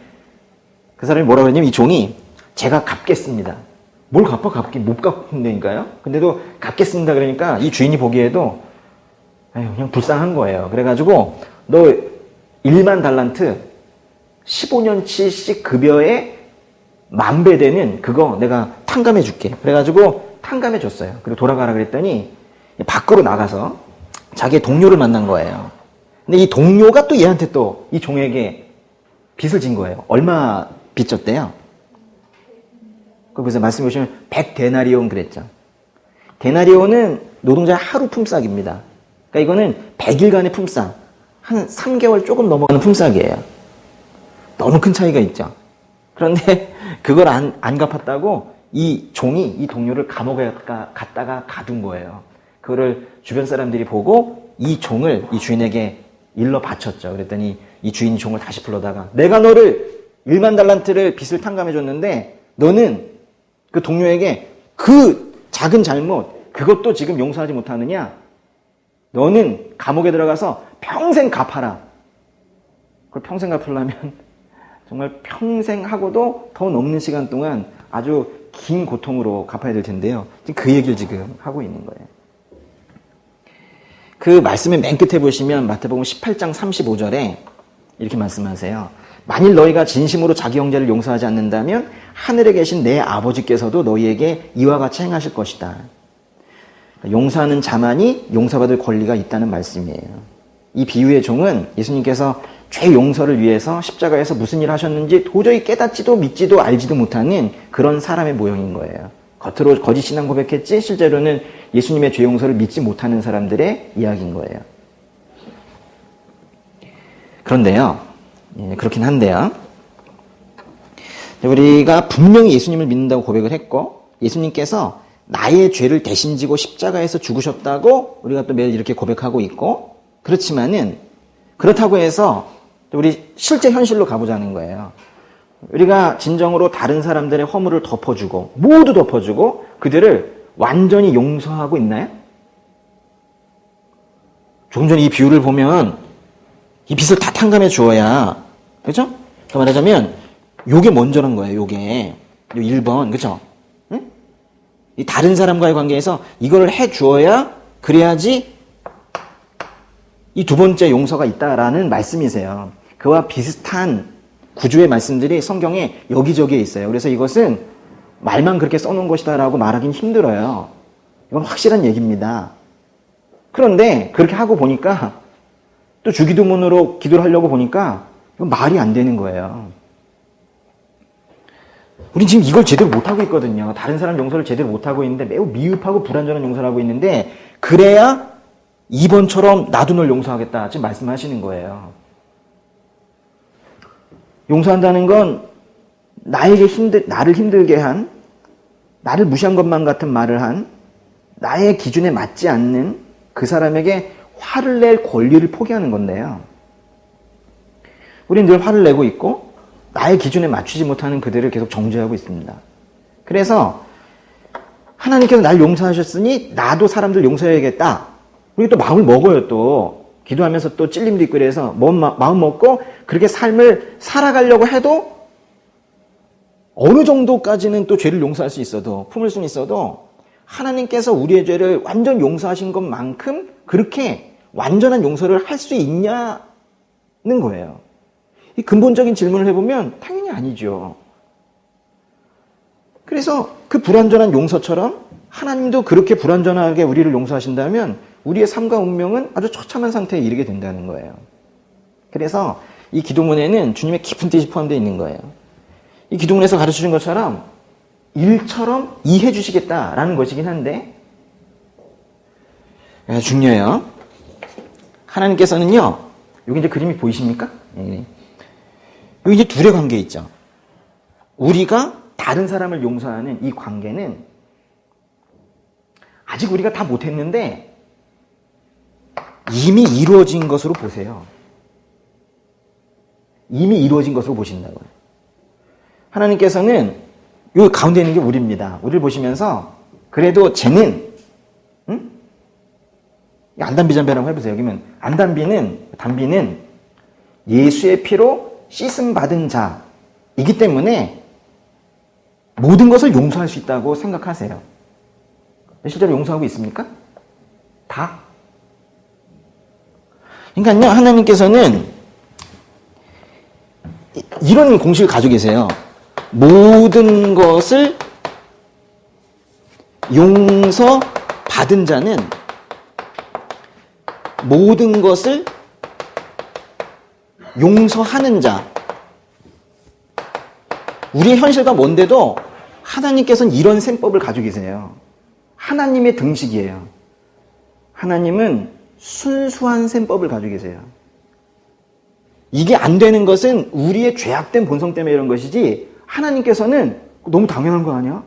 그 사람이 뭐라고 했냐면 이 종이 제가 갚겠습니다. 뭘 갚아? 갚긴 못 갚는다니까요? 근데도 갚겠습니다. 그러니까 이 주인이 보기에도 그냥 불쌍한 거예요. 그래가지고 너 1만 달란트 15년치씩 급여에 10,000배 되는 그거 내가 탕감해 줄게. 그래가지고 탕감해 줬어요. 그리고 돌아가라 그랬더니 밖으로 나가서 자기의 동료를 만난 거예요. 근데 이 동료가 또 얘한테 또 이 종에게 빚을 진 거예요. 얼마 빚 졌대요? 그래서 말씀해 보시면 100데나리온 그랬죠. 데나리온은 노동자의 하루 품삯입니다. 그러니까 이거는 100일간의 품삯, 한 3개월 조금 넘어가는 품삯이에요. 너무 큰 차이가 있죠. 그런데 그걸 안 갚았다고 이 종이 이 동료를 감옥에 갔다가 가둔 거예요. 그거를 주변 사람들이 보고 이 종을 이 주인에게 일러 바쳤죠. 그랬더니 이 주인이 종을 다시 불러다가 내가 너를 10,000달란트를 빚을 탕감해 줬는데 너는 그 동료에게 그 작은 잘못 그것도 지금 용서하지 못하느냐? 너는 감옥에 들어가서 평생 갚아라. 그걸 평생 갚으려면 정말 평생 하고도 더 넘는 시간 동안 아주 긴 고통으로 갚아야 될 텐데요. 그 얘기를 지금 하고 있는 거예요. 그 말씀의 맨 끝에 보시면 마태복음 18장 35절에 이렇게 말씀하세요. 만일 너희가 진심으로 자기 형제를 용서하지 않는다면 하늘에 계신 내 아버지께서도 너희에게 이와 같이 행하실 것이다. 용서하는 자만이 용서받을 권리가 있다는 말씀이에요. 이 비유의 종은 예수님께서 죄 용서를 위해서 십자가에서 무슨 일을 하셨는지 도저히 깨닫지도 믿지도 알지도 못하는 그런 사람의 모형인 거예요. 겉으로 거짓 신앙 고백했지 실제로는 예수님의 죄 용서를 믿지 못하는 사람들의 이야기인 거예요. 그런데요, 그렇긴 한데요. 우리가 분명히 예수님을 믿는다고 고백을 했고 예수님께서 나의 죄를 대신 지고 십자가에서 죽으셨다고 우리가 또 매일 이렇게 고백하고 있고 그렇지만은 그렇다고 해서 우리 실제 현실로 가보자는 거예요. 우리가 진정으로 다른 사람들의 허물을 덮어주고 모두 덮어주고 그들을 완전히 용서하고 있나요? 조금 전에 이 비유를 보면 이 빚을 다 탕감해 주어야 그렇죠? 더 말하자면 요게 먼저란 거예요. 요게 요 1번 그렇죠? 응? 이 다른 사람과의 관계에서 이걸 해 주어야 그래야지 이 두 번째 용서가 있다라는 말씀이세요. 그와 비슷한 구조의 말씀들이 성경에 여기저기에 있어요. 그래서 이것은 말만 그렇게 써놓은 것이다라고 말하기는 힘들어요. 이건 확실한 얘기입니다. 그런데 그렇게 하고 보니까 또 주기도문으로 기도를 하려고 보니까 이건 말이 안 되는 거예요. 우린 지금 이걸 제대로 못하고 있거든요. 다른 사람 용서를 제대로 못하고 있는데 매우 미흡하고 불완전한 용서를 하고 있는데 그래야 2번처럼 나도 널 용서하겠다 지금 말씀하시는 거예요. 용서한다는 건 나를 힘들게 한, 나를 무시한 것만 같은 말을 한, 나의 기준에 맞지 않는 그 사람에게 화를 낼 권리를 포기하는 건데요. 우리는 늘 화를 내고 있고 나의 기준에 맞추지 못하는 그들을 계속 정죄하고 있습니다. 그래서 하나님께서 날 용서하셨으니 나도 사람들 용서해야겠다. 우리 또 마음을 먹어요. 또 기도하면서 또 찔림도 있고 그래서 마음 먹고 그렇게 삶을 살아가려고 해도 어느 정도까지는 또 죄를 용서할 수 있어도 품을 수는 있어도 하나님께서 우리의 죄를 완전 용서하신 것만큼 그렇게 완전한 용서를 할 수 있냐는 거예요. 이 근본적인 질문을 해보면 당연히 아니죠. 그래서 그 불완전한 용서처럼 하나님도 그렇게 불완전하게 우리를 용서하신다면 우리의 삶과 운명은 아주 처참한 상태에 이르게 된다는 거예요. 그래서 이 기도문에는 주님의 깊은 뜻이 포함되어 있는 거예요. 이 기도문에서 가르쳐준 것처럼 일처럼 이해해 주시겠다라는 것이긴 한데 중요해요. 하나님께서는요. 여기 이제 그림이 보이십니까? 여기 이제 둘의 관계 있죠. 우리가 다른 사람을 용서하는 이 관계는 아직 우리가 다 못했는데 이미 이루어진 것으로 보세요. 이미 이루어진 것으로 보신다고요. 하나님께서는 이 가운데 있는 게 우리입니다. 우리를 보시면서 그래도 쟤는 안단비잔배라고 해보세요. 여기면 단비는 예수의 피로 씻음 받은 자이기 때문에 모든 것을 용서할 수 있다고 생각하세요. 실제로 용서하고 있습니까? 다? 그러니까요, 하나님께서는 이런 공식을 가지고 계세요. 모든 것을 용서받은 자는 모든 것을 용서하는 자. 우리의 현실과 뭔데도 하나님께서는 이런 셈법을 가지고 계세요. 하나님의 등식이에요. 하나님은 순수한 셈법을 가지고 계세요. 이게 안 되는 것은 우리의 죄악된 본성 때문에 이런 것이지, 하나님께서는 너무 당연한 거 아니야?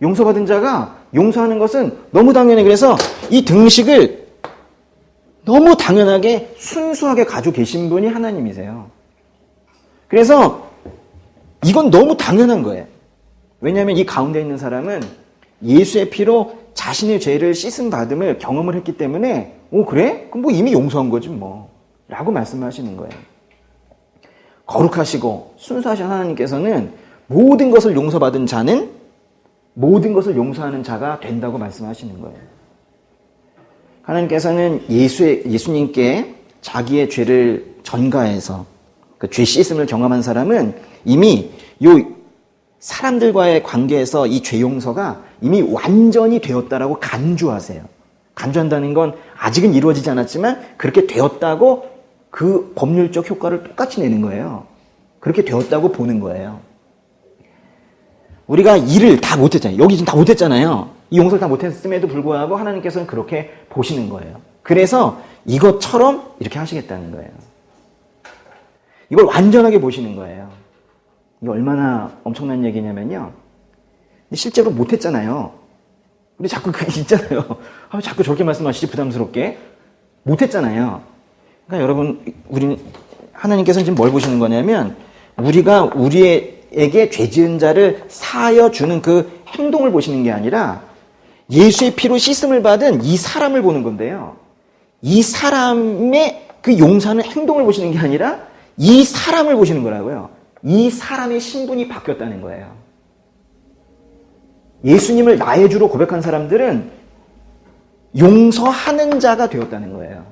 용서받은 자가 용서하는 것은 너무 당연해. 그래서 이 등식을 너무 당연하게 순수하게 가지고 계신 분이 하나님이세요. 그래서 이건 너무 당연한 거예요. 왜냐하면 이 가운데 있는 사람은 예수의 피로 자신의 죄를 씻음 받음을 경험을 했기 때문에 그래? 그럼 뭐 이미 용서한 거지 뭐 라고 말씀하시는 거예요. 거룩하시고 순수하신 하나님께서는 모든 것을 용서받은 자는 모든 것을 용서하는 자가 된다고 말씀하시는 거예요. 하나님께서는 예수님께 자기의 죄를 전가해서 그 죄 씻음을 경험한 사람은 이미 요 사람들과의 관계에서 이 죄 용서가 이미 완전히 되었다라고 간주하세요. 간주한다는 건 아직은 이루어지지 않았지만 그렇게 되었다고 그 법률적 효과를 똑같이 내는 거예요. 그렇게 되었다고 보는 거예요. 우리가 일을 다 못했잖아요. 여기 지금 다 못했잖아요. 이 용서를 다 못했음에도 불구하고 하나님께서는 그렇게 보시는 거예요. 그래서 이것처럼 이렇게 하시겠다는 거예요. 이걸 완전하게 보시는 거예요. 이게 얼마나 엄청난 얘기냐면요. 실제로 못했잖아요. 우리 자꾸 그게 있잖아요. 자꾸 저렇게 말씀하시지 부담스럽게. 못했잖아요. 그러니까 여러분, 하나님께서는 지금 뭘 보시는 거냐면 우리가 우리에게 죄 지은 자를 사하여 주는 그 행동을 보시는 게 아니라 예수의 피로 씻음을 받은 이 사람을 보는 건데요. 이 사람의 그 용서하는 행동을 보시는 게 아니라 이 사람을 보시는 거라고요. 이 사람의 신분이 바뀌었다는 거예요. 예수님을 나의 주로 고백한 사람들은 용서하는 자가 되었다는 거예요.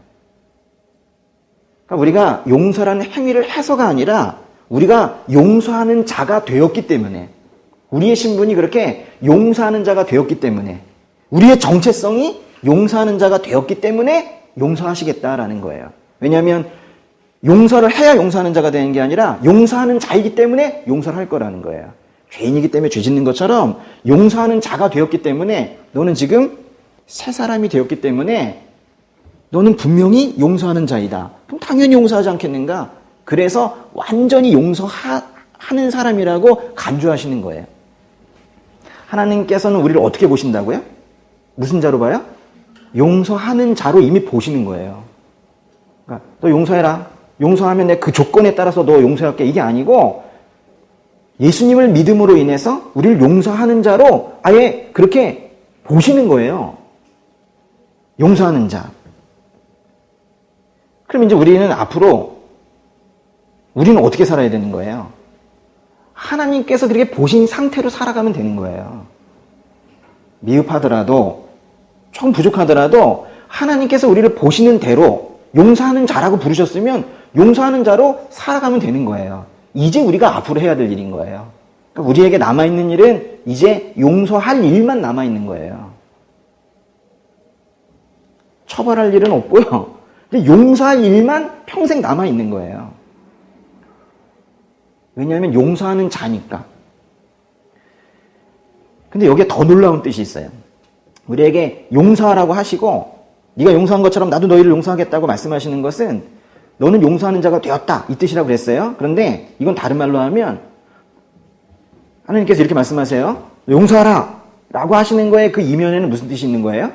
그러니까 우리가 용서라는 행위를 해서가 아니라 우리가 용서하는 자가 되었기 때문에, 우리의 신분이 그렇게 용서하는 자가 되었기 때문에, 우리의 정체성이 용서하는 자가 되었기 때문에 용서하시겠다라는 거예요. 왜냐하면 용서를 해야 용서하는 자가 되는 게 아니라 용서하는 자이기 때문에 용서를 할 거라는 거예요. 죄인이기 때문에 죄 짓는 것처럼 용서하는 자가 되었기 때문에 너는 지금 새 사람이 되었기 때문에 너는 분명히 용서하는 자이다. 그럼 당연히 용서하지 않겠는가? 그래서 완전히 용서하는 사람이라고 간주하시는 거예요. 하나님께서는 우리를 어떻게 보신다고요? 무슨 자로 봐요? 용서하는 자로 이미 보시는 거예요. 그러니까 너 용서해라. 용서하면 내 그 조건에 따라서 너 용서할게. 이게 아니고 예수님을 믿음으로 인해서 우리를 용서하는 자로 아예 그렇게 보시는 거예요. 용서하는 자. 그럼 이제 우리는 앞으로 우리는 어떻게 살아야 되는 거예요? 하나님께서 그렇게 보신 상태로 살아가면 되는 거예요. 미흡하더라도, 좀 부족하더라도 하나님께서 우리를 보시는 대로 용서하는 자라고 부르셨으면 용서하는 자로 살아가면 되는 거예요. 이제 우리가 앞으로 해야 될 일인 거예요. 그러니까 우리에게 남아있는 일은 이제 용서할 일만 남아있는 거예요. 처벌할 일은 없고요. 용서할 일만 평생 남아있는 거예요. 왜냐하면 용서하는 자니까. 근데 여기에 더 놀라운 뜻이 있어요. 우리에게 용서하라고 하시고 네가 용서한 것처럼 나도 너희를 용서하겠다고 말씀하시는 것은 너는 용서하는 자가 되었다 이 뜻이라고 그랬어요. 그런데 이건 다른 말로 하면 하나님께서 이렇게 말씀하세요. 용서하라 라고 하시는 거에 그 이면에는 무슨 뜻이 있는 거예요?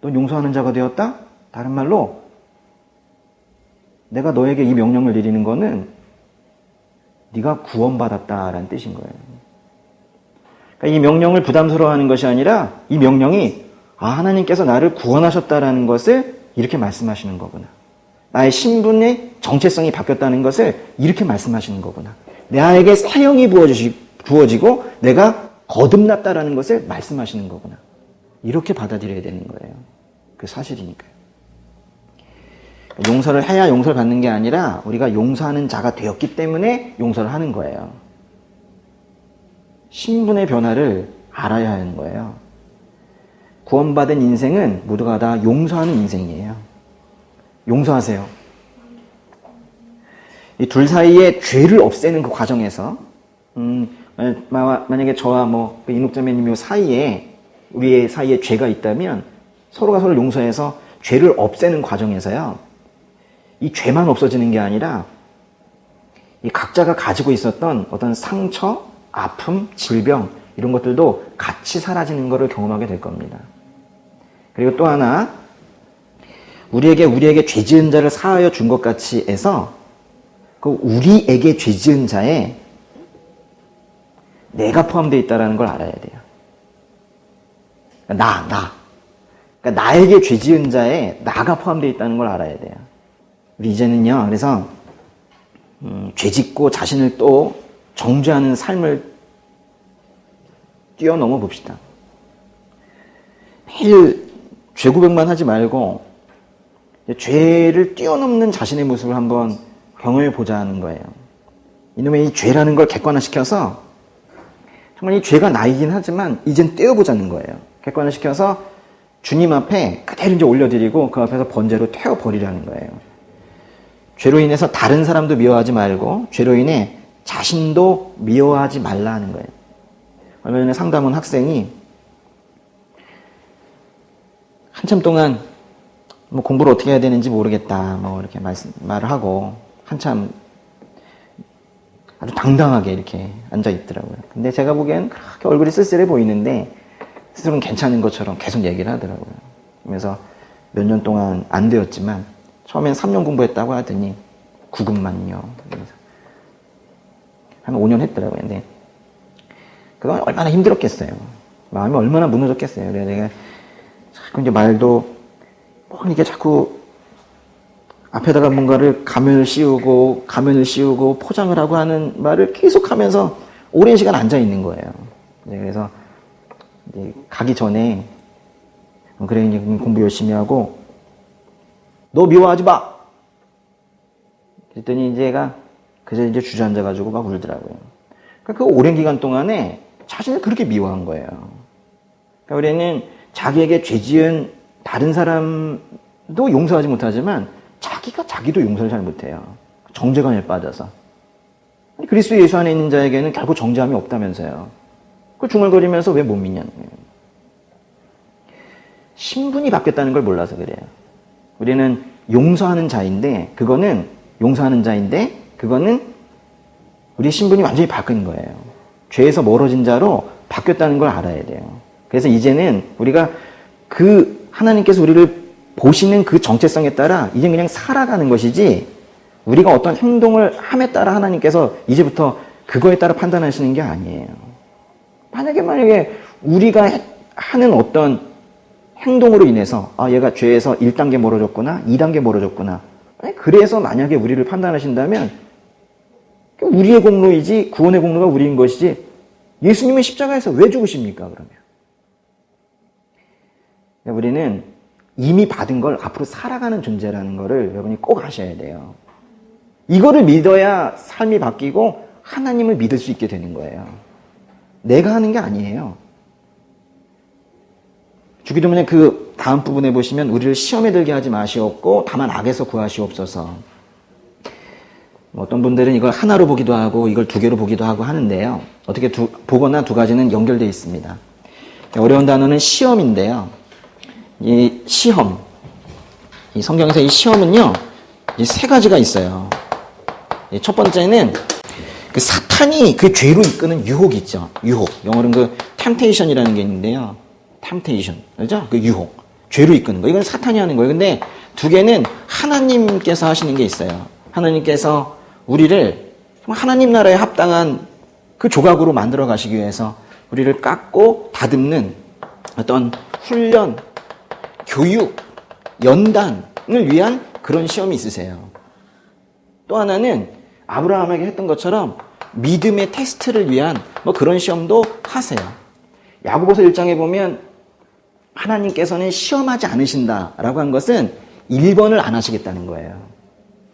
넌 용서하는 자가 되었다? 다른 말로 내가 너에게 이 명령을 내리는 거는 네가 구원받았다라는 뜻인 거예요. 그러니까 이 명령을 부담스러워하는 것이 아니라 이 명령이 하나님께서 나를 구원하셨다라는 것을 이렇게 말씀하시는 거구나. 나의 신분의 정체성이 바뀌었다는 것을 이렇게 말씀하시는 거구나. 나에게 사형이 부어지고 내가 거듭났다라는 것을 말씀하시는 거구나. 이렇게 받아들여야 되는 거예요. 그 사실이니까요. 용서를 해야 용서를 받는 게 아니라 우리가 용서하는 자가 되었기 때문에 용서를 하는 거예요. 신분의 변화를 알아야 하는 거예요. 구원받은 인생은 모두가 다 용서하는 인생이에요. 용서하세요. 이 둘 사이에 죄를 없애는 그 과정에서 만약에 저와 이녹자매님 사이에 우리의 사이에 죄가 있다면 서로가 서로를 용서해서 죄를 없애는 과정에서요. 이 죄만 없어지는 게 아니라 이 각자가 가지고 있었던 어떤 상처, 아픔, 질병 이런 것들도 같이 사라지는 것을 경험하게 될 겁니다. 그리고 또 하나 우리에게 죄 지은 자를 사하여 준 것 같이 해서 그 우리에게 죄 지은 자에 내가 포함되어 있다는 걸 알아야 돼요. 그러니까 나에게 죄 지은 자에 나가 포함되어 있다는 걸 알아야 돼요. 우리 이제는요, 그래서 죄 짓고 자신을 또 정죄하는 삶을 뛰어넘어 봅시다. 매일 죄 고백만 하지 말고 죄를 뛰어넘는 자신의 모습을 한번 경험해 보자 하는 거예요. 이놈의 이 죄라는 걸 객관화시켜서 정말 이 죄가 나이긴 하지만 이젠 떼어보자는 거예요. 객관화시켜서 주님 앞에 그대로 이제 올려드리고 그 앞에서 번제로 태워버리라는 거예요. 죄로 인해서 다른 사람도 미워하지 말고 죄로 인해 자신도 미워하지 말라 하는 거예요. 얼마 전에 상담원 학생이 한참 동안 공부를 어떻게 해야 되는지 모르겠다 이렇게 말을 하고 한참 아주 당당하게 이렇게 앉아 있더라고요. 근데 제가 보기엔 그렇게 얼굴이 쓸쓸해 보이는데 스스로는 괜찮은 것처럼 계속 얘기를 하더라고요. 그래서 몇 년 동안 안 되었지만 처음엔 3년 공부했다고 하더니 9급만요. 그래서 한 5년 했더라고요. 근데 그건 얼마나 힘들었겠어요. 마음이 얼마나 무너졌겠어요. 그래서 내가 자꾸 이제 말도 이렇게 자꾸 앞에다가 뭔가를 가면을 씌우고 포장을 하고 하는 말을 계속 하면서 오랜 시간 앉아 있는 거예요. 그래서 이제 가기 전에 그래 이제 공부 열심히 하고 너 미워하지 마. 그랬더니 이제가 그저 이제 주저앉아가지고 막 울더라고요. 그러니까 그 오랜 기간 동안에 자신을 그렇게 미워한 거예요. 그러니까 우리는 자기에게 죄 지은 다른 사람도 용서하지 못하지만 자기가 자기도 용서를 잘 못해요. 정죄감에 빠져서. 그리스도 예수 안에 있는 자에게는 결국 정죄함이 없다면서요. 그 중얼거리면서 왜 못 믿냐는 거예요. 신분이 바뀌었다는 걸 몰라서 그래요. 우리는 용서하는 자인데 그거는 우리 신분이 완전히 바뀐 거예요. 죄에서 멀어진 자로 바뀌었다는 걸 알아야 돼요. 그래서 이제는 우리가 그 하나님께서 우리를 보시는 그 정체성에 따라 이제 그냥 살아가는 것이지 우리가 어떤 행동을 함에 따라 하나님께서 이제부터 그거에 따라 판단하시는 게 아니에요. 만약에 우리가 하는 어떤 행동으로 인해서 얘가 죄에서 1단계 멀어졌구나 2단계 멀어졌구나 그래서 만약에 우리를 판단하신다면 우리의 공로이지 구원의 공로가 우리인 것이지 예수님은 십자가에서 왜 죽으십니까 그러면? 우리는 이미 받은 걸 앞으로 살아가는 존재라는 거를 여러분이 꼭 아셔야 돼요. 이거를 믿어야 삶이 바뀌고 하나님을 믿을 수 있게 되는 거예요. 내가 하는 게 아니에요. 주기도문의 그 다음 부분에 보시면 우리를 시험에 들게 하지 마시옵고 다만 악에서 구하시옵소서. 어떤 분들은 이걸 하나로 보기도 하고 이걸 2개로 보기도 하고 하는데요. 어떻게 보거나 두 가지는 연결되어 있습니다. 어려운 단어는 시험인데요. 이 시험, 이 성경에서 이 시험은요, 이 3가지가 있어요. 첫 번째는 그 사탄이 그 죄로 이끄는 유혹이 있죠. 유혹. 영어로는 그 temptation이라는 게 있는데요. temptation. 그죠? 그 유혹. 죄로 이끄는 거. 이건 사탄이 하는 거예요. 근데 2개는 하나님께서 하시는 게 있어요. 하나님께서 우리를 하나님 나라에 합당한 그 조각으로 만들어 가시기 위해서 우리를 깎고 다듬는 어떤 훈련, 교육, 연단을 위한 그런 시험이 있으세요. 또 하나는 아브라함에게 했던 것처럼 믿음의 테스트를 위한 그런 시험도 하세요. 야고보서 1장에 보면 하나님께서는 시험하지 않으신다라고 한 것은 1번을 안 하시겠다는 거예요.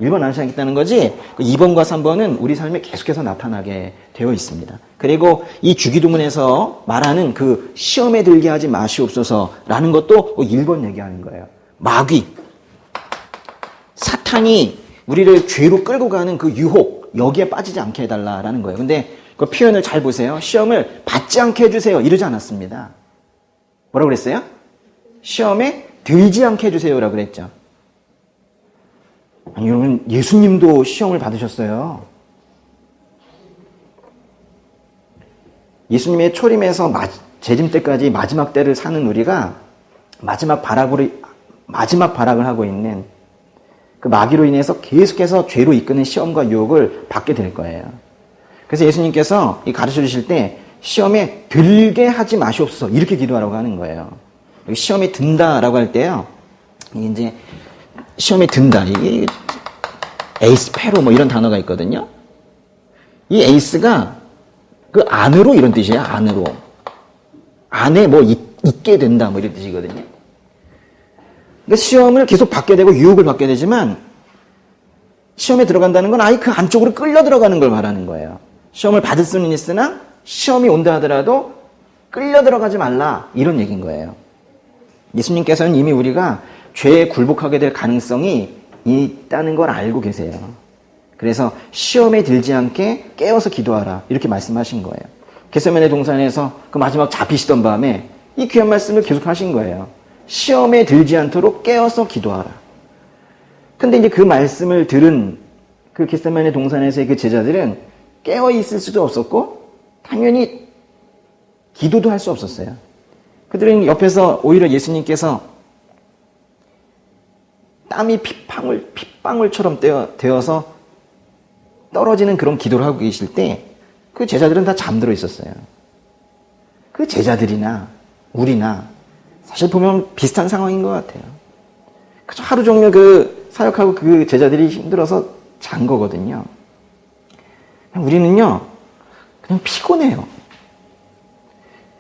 1번 안 하겠다는 거지 2번과 3번은 우리 삶에 계속해서 나타나게 되어 있습니다. 그리고 이 주기도문에서 말하는 그 시험에 들게 하지 마시옵소서라는 것도 1번 얘기하는 거예요. 마귀, 사탄이 우리를 죄로 끌고 가는 그 유혹, 여기에 빠지지 않게 해달라라는 거예요. 근데 그 표현을 잘 보세요. 시험을 받지 않게 해주세요. 이러지 않았습니다. 뭐라고 그랬어요? 시험에 들지 않게 해주세요라고 그랬죠. 아니, 여러분, 예수님도 시험을 받으셨어요. 예수님의 초림에서 재림 때까지 마지막 때를 사는 우리가 마지막 발악을 하고 있는 그 마귀로 인해서 계속해서 죄로 이끄는 시험과 유혹을 받게 될 거예요. 그래서 예수님께서 가르쳐 주실 때 시험에 들게 하지 마시옵소서 이렇게 기도하라고 하는 거예요. 여기 시험에 든다라고 할 때요. 이제 시험에 든다. 이게 에이스페로 뭐 이런 단어가 있거든요. 이 에이스가 그 안으로 이런 뜻이에요. 안으로. 안에 뭐 있게 된다 뭐 이런 뜻이거든요. 그러니까 시험을 계속 받게 되고 유혹을 받게 되지만 시험에 들어간다는 건 아예 그 안쪽으로 끌려 들어가는 걸 말하는 거예요. 시험을 받을 수는 있으나 시험이 온다 하더라도 끌려 들어가지 말라 이런 얘기인 거예요. 예수님께서는 이미 우리가 죄에 굴복하게 될 가능성이 있다는 걸 알고 계세요. 그래서 시험에 들지 않게 깨어서 기도하라 이렇게 말씀하신 거예요. 겟세마네 동산에서 그 마지막 잡히시던 밤에 이 귀한 말씀을 계속 하신 거예요. 시험에 들지 않도록 깨어서 기도하라. 근데 이제 그 말씀을 들은 그 겟세마네 동산에서의 그 제자들은 깨어 있을 수도 없었고 당연히 기도도 할 수 없었어요. 그들은 옆에서 오히려 예수님께서 땀이 핏방울처럼 되어서 떨어지는 그런 기도를 하고 계실 때 그 제자들은 다 잠들어 있었어요. 그 제자들이나 우리나 사실 보면 비슷한 상황인 것 같아요. 그저 하루 종일 그 사역하고 그 제자들이 힘들어서 잔 거거든요. 우리는요, 그냥 피곤해요.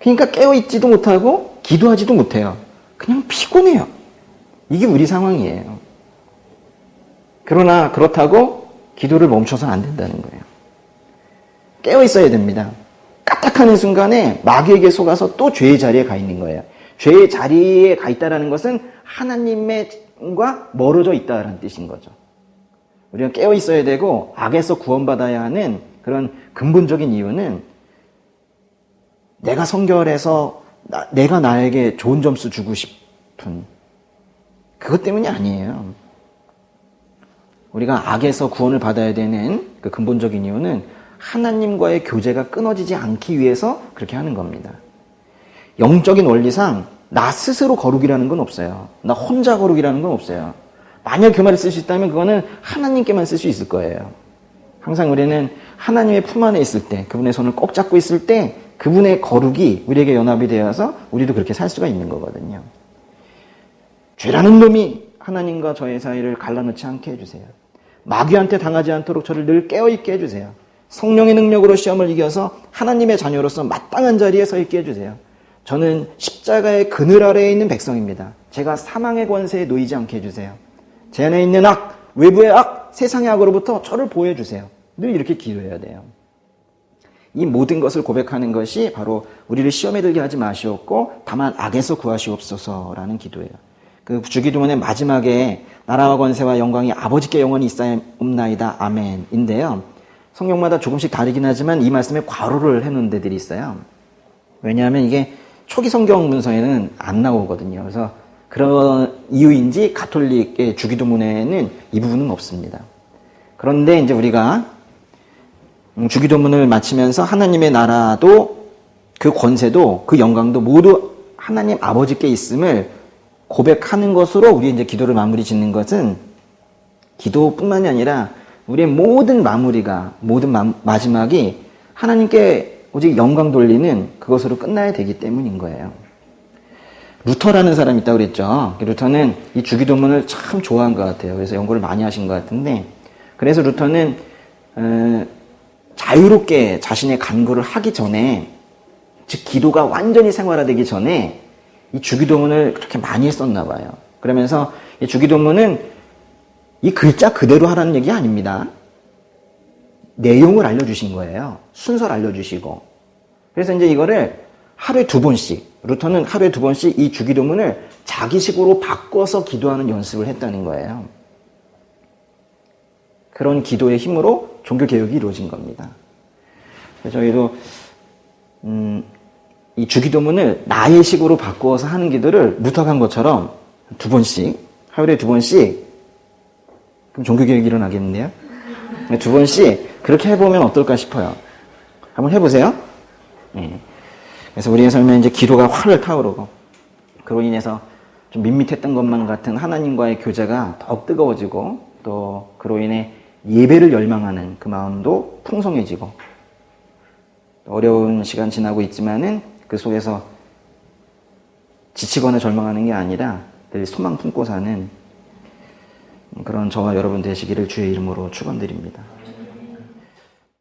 그러니까 깨어있지도 못하고 기도하지도 못해요. 그냥 피곤해요. 이게 우리 상황이에요. 그러나 그렇다고 기도를 멈춰서는 안 된다는 거예요. 깨어있어야 됩니다. 까딱하는 순간에 마귀에게 속아서 또 죄의 자리에 가 있는 거예요. 죄의 자리에 가 있다는 것은 하나님과 멀어져 있다는 뜻인 거죠. 우리가 깨어있어야 되고 악에서 구원받아야 하는 그런 근본적인 이유는 내가 성결해서 내가 나에게 좋은 점수 주고 싶은 그것 때문이 아니에요. 우리가 악에서 구원을 받아야 되는 그 근본적인 이유는 하나님과의 교제가 끊어지지 않기 위해서 그렇게 하는 겁니다. 영적인 원리상 나 스스로 거룩이라는 건 없어요. 나 혼자 거룩이라는 건 없어요. 만약 그 말을 쓸 수 있다면 그거는 하나님께만 쓸 수 있을 거예요. 항상 우리는 하나님의 품 안에 있을 때, 그분의 손을 꼭 잡고 있을 때 그분의 거룩이 우리에게 연합이 되어서 우리도 그렇게 살 수가 있는 거거든요. 죄라는 놈이 하나님과 저의 사이를 갈라놓지 않게 해주세요. 마귀한테 당하지 않도록 저를 늘 깨어있게 해주세요. 성령의 능력으로 시험을 이겨서 하나님의 자녀로서 마땅한 자리에 서 있게 해주세요. 저는 십자가의 그늘 아래에 있는 백성입니다. 제가 사망의 권세에 놓이지 않게 해주세요. 제 안에 있는 악, 외부의 악, 세상의 악으로부터 저를 보호해주세요. 늘 이렇게 기도해야 돼요. 이 모든 것을 고백하는 것이 바로 우리를 시험에 들게 하지 마시옵고 다만 악에서 구하시옵소서라는 기도예요. 그 주기도문의 마지막에 나라와 권세와 영광이 아버지께 영원히 있사옵나이다 아멘인데요. 성경마다 조금씩 다르긴 하지만 이 말씀에 괄호를 해놓은 데들이 있어요. 왜냐하면 이게 초기 성경 문서에는 안 나오거든요. 그래서 그런 이유인지 가톨릭의 주기도문에는 이 부분은 없습니다. 그런데 이제 우리가 주기도문을 마치면서 하나님의 나라도 그 권세도 그 영광도 모두 하나님 아버지께 있음을 고백하는 것으로 우리 이제 기도를 마무리 짓는 것은 기도뿐만이 아니라 우리의 모든 마무리가 모든 마지막이 하나님께 오직 영광 돌리는 그것으로 끝나야 되기 때문인 거예요. 루터라는 사람이 있다고 그랬죠. 루터는 이 주기도문을 참 좋아한 것 같아요. 그래서 연구를 많이 하신 것 같은데 그래서 루터는 자유롭게 자신의 간구를 하기 전에 즉 기도가 완전히 생활화되기 전에 이 주기도문을 그렇게 많이 했었나 봐요. 그러면서 이 주기도문은 이 글자 그대로 하라는 얘기 아닙니다. 내용을 알려주신 거예요. 순서를 알려주시고. 그래서 이제 이거를 하루에 2번씩, 루터는 하루에 2번씩 이 주기도문을 자기식으로 바꿔서 기도하는 연습을 했다는 거예요. 그런 기도의 힘으로 종교개혁이 이루어진 겁니다. 그래서 저희도 이 주기도문을 나의 식으로 바꾸어서 하는 기도를 루터가 한 것처럼 2번씩, 하루에 2번씩, 그럼 종교개혁이 일어나겠는데요? 2번씩 그렇게 해보면 어떨까 싶어요. 한번 해보세요. 네. 그래서 우리의 삶에 이제 기도가 활을 타오르고, 그로 인해서 좀 밋밋했던 것만 같은 하나님과의 교제가 더욱 뜨거워지고, 또 그로 인해 예배를 열망하는 그 마음도 풍성해지고, 어려운 시간 지나고 있지만은 그 속에서 지치거나 절망하는 게 아니라 늘 소망 품고 사는 그런 저와 여러분 되시기를 주의 이름으로 축원드립니다.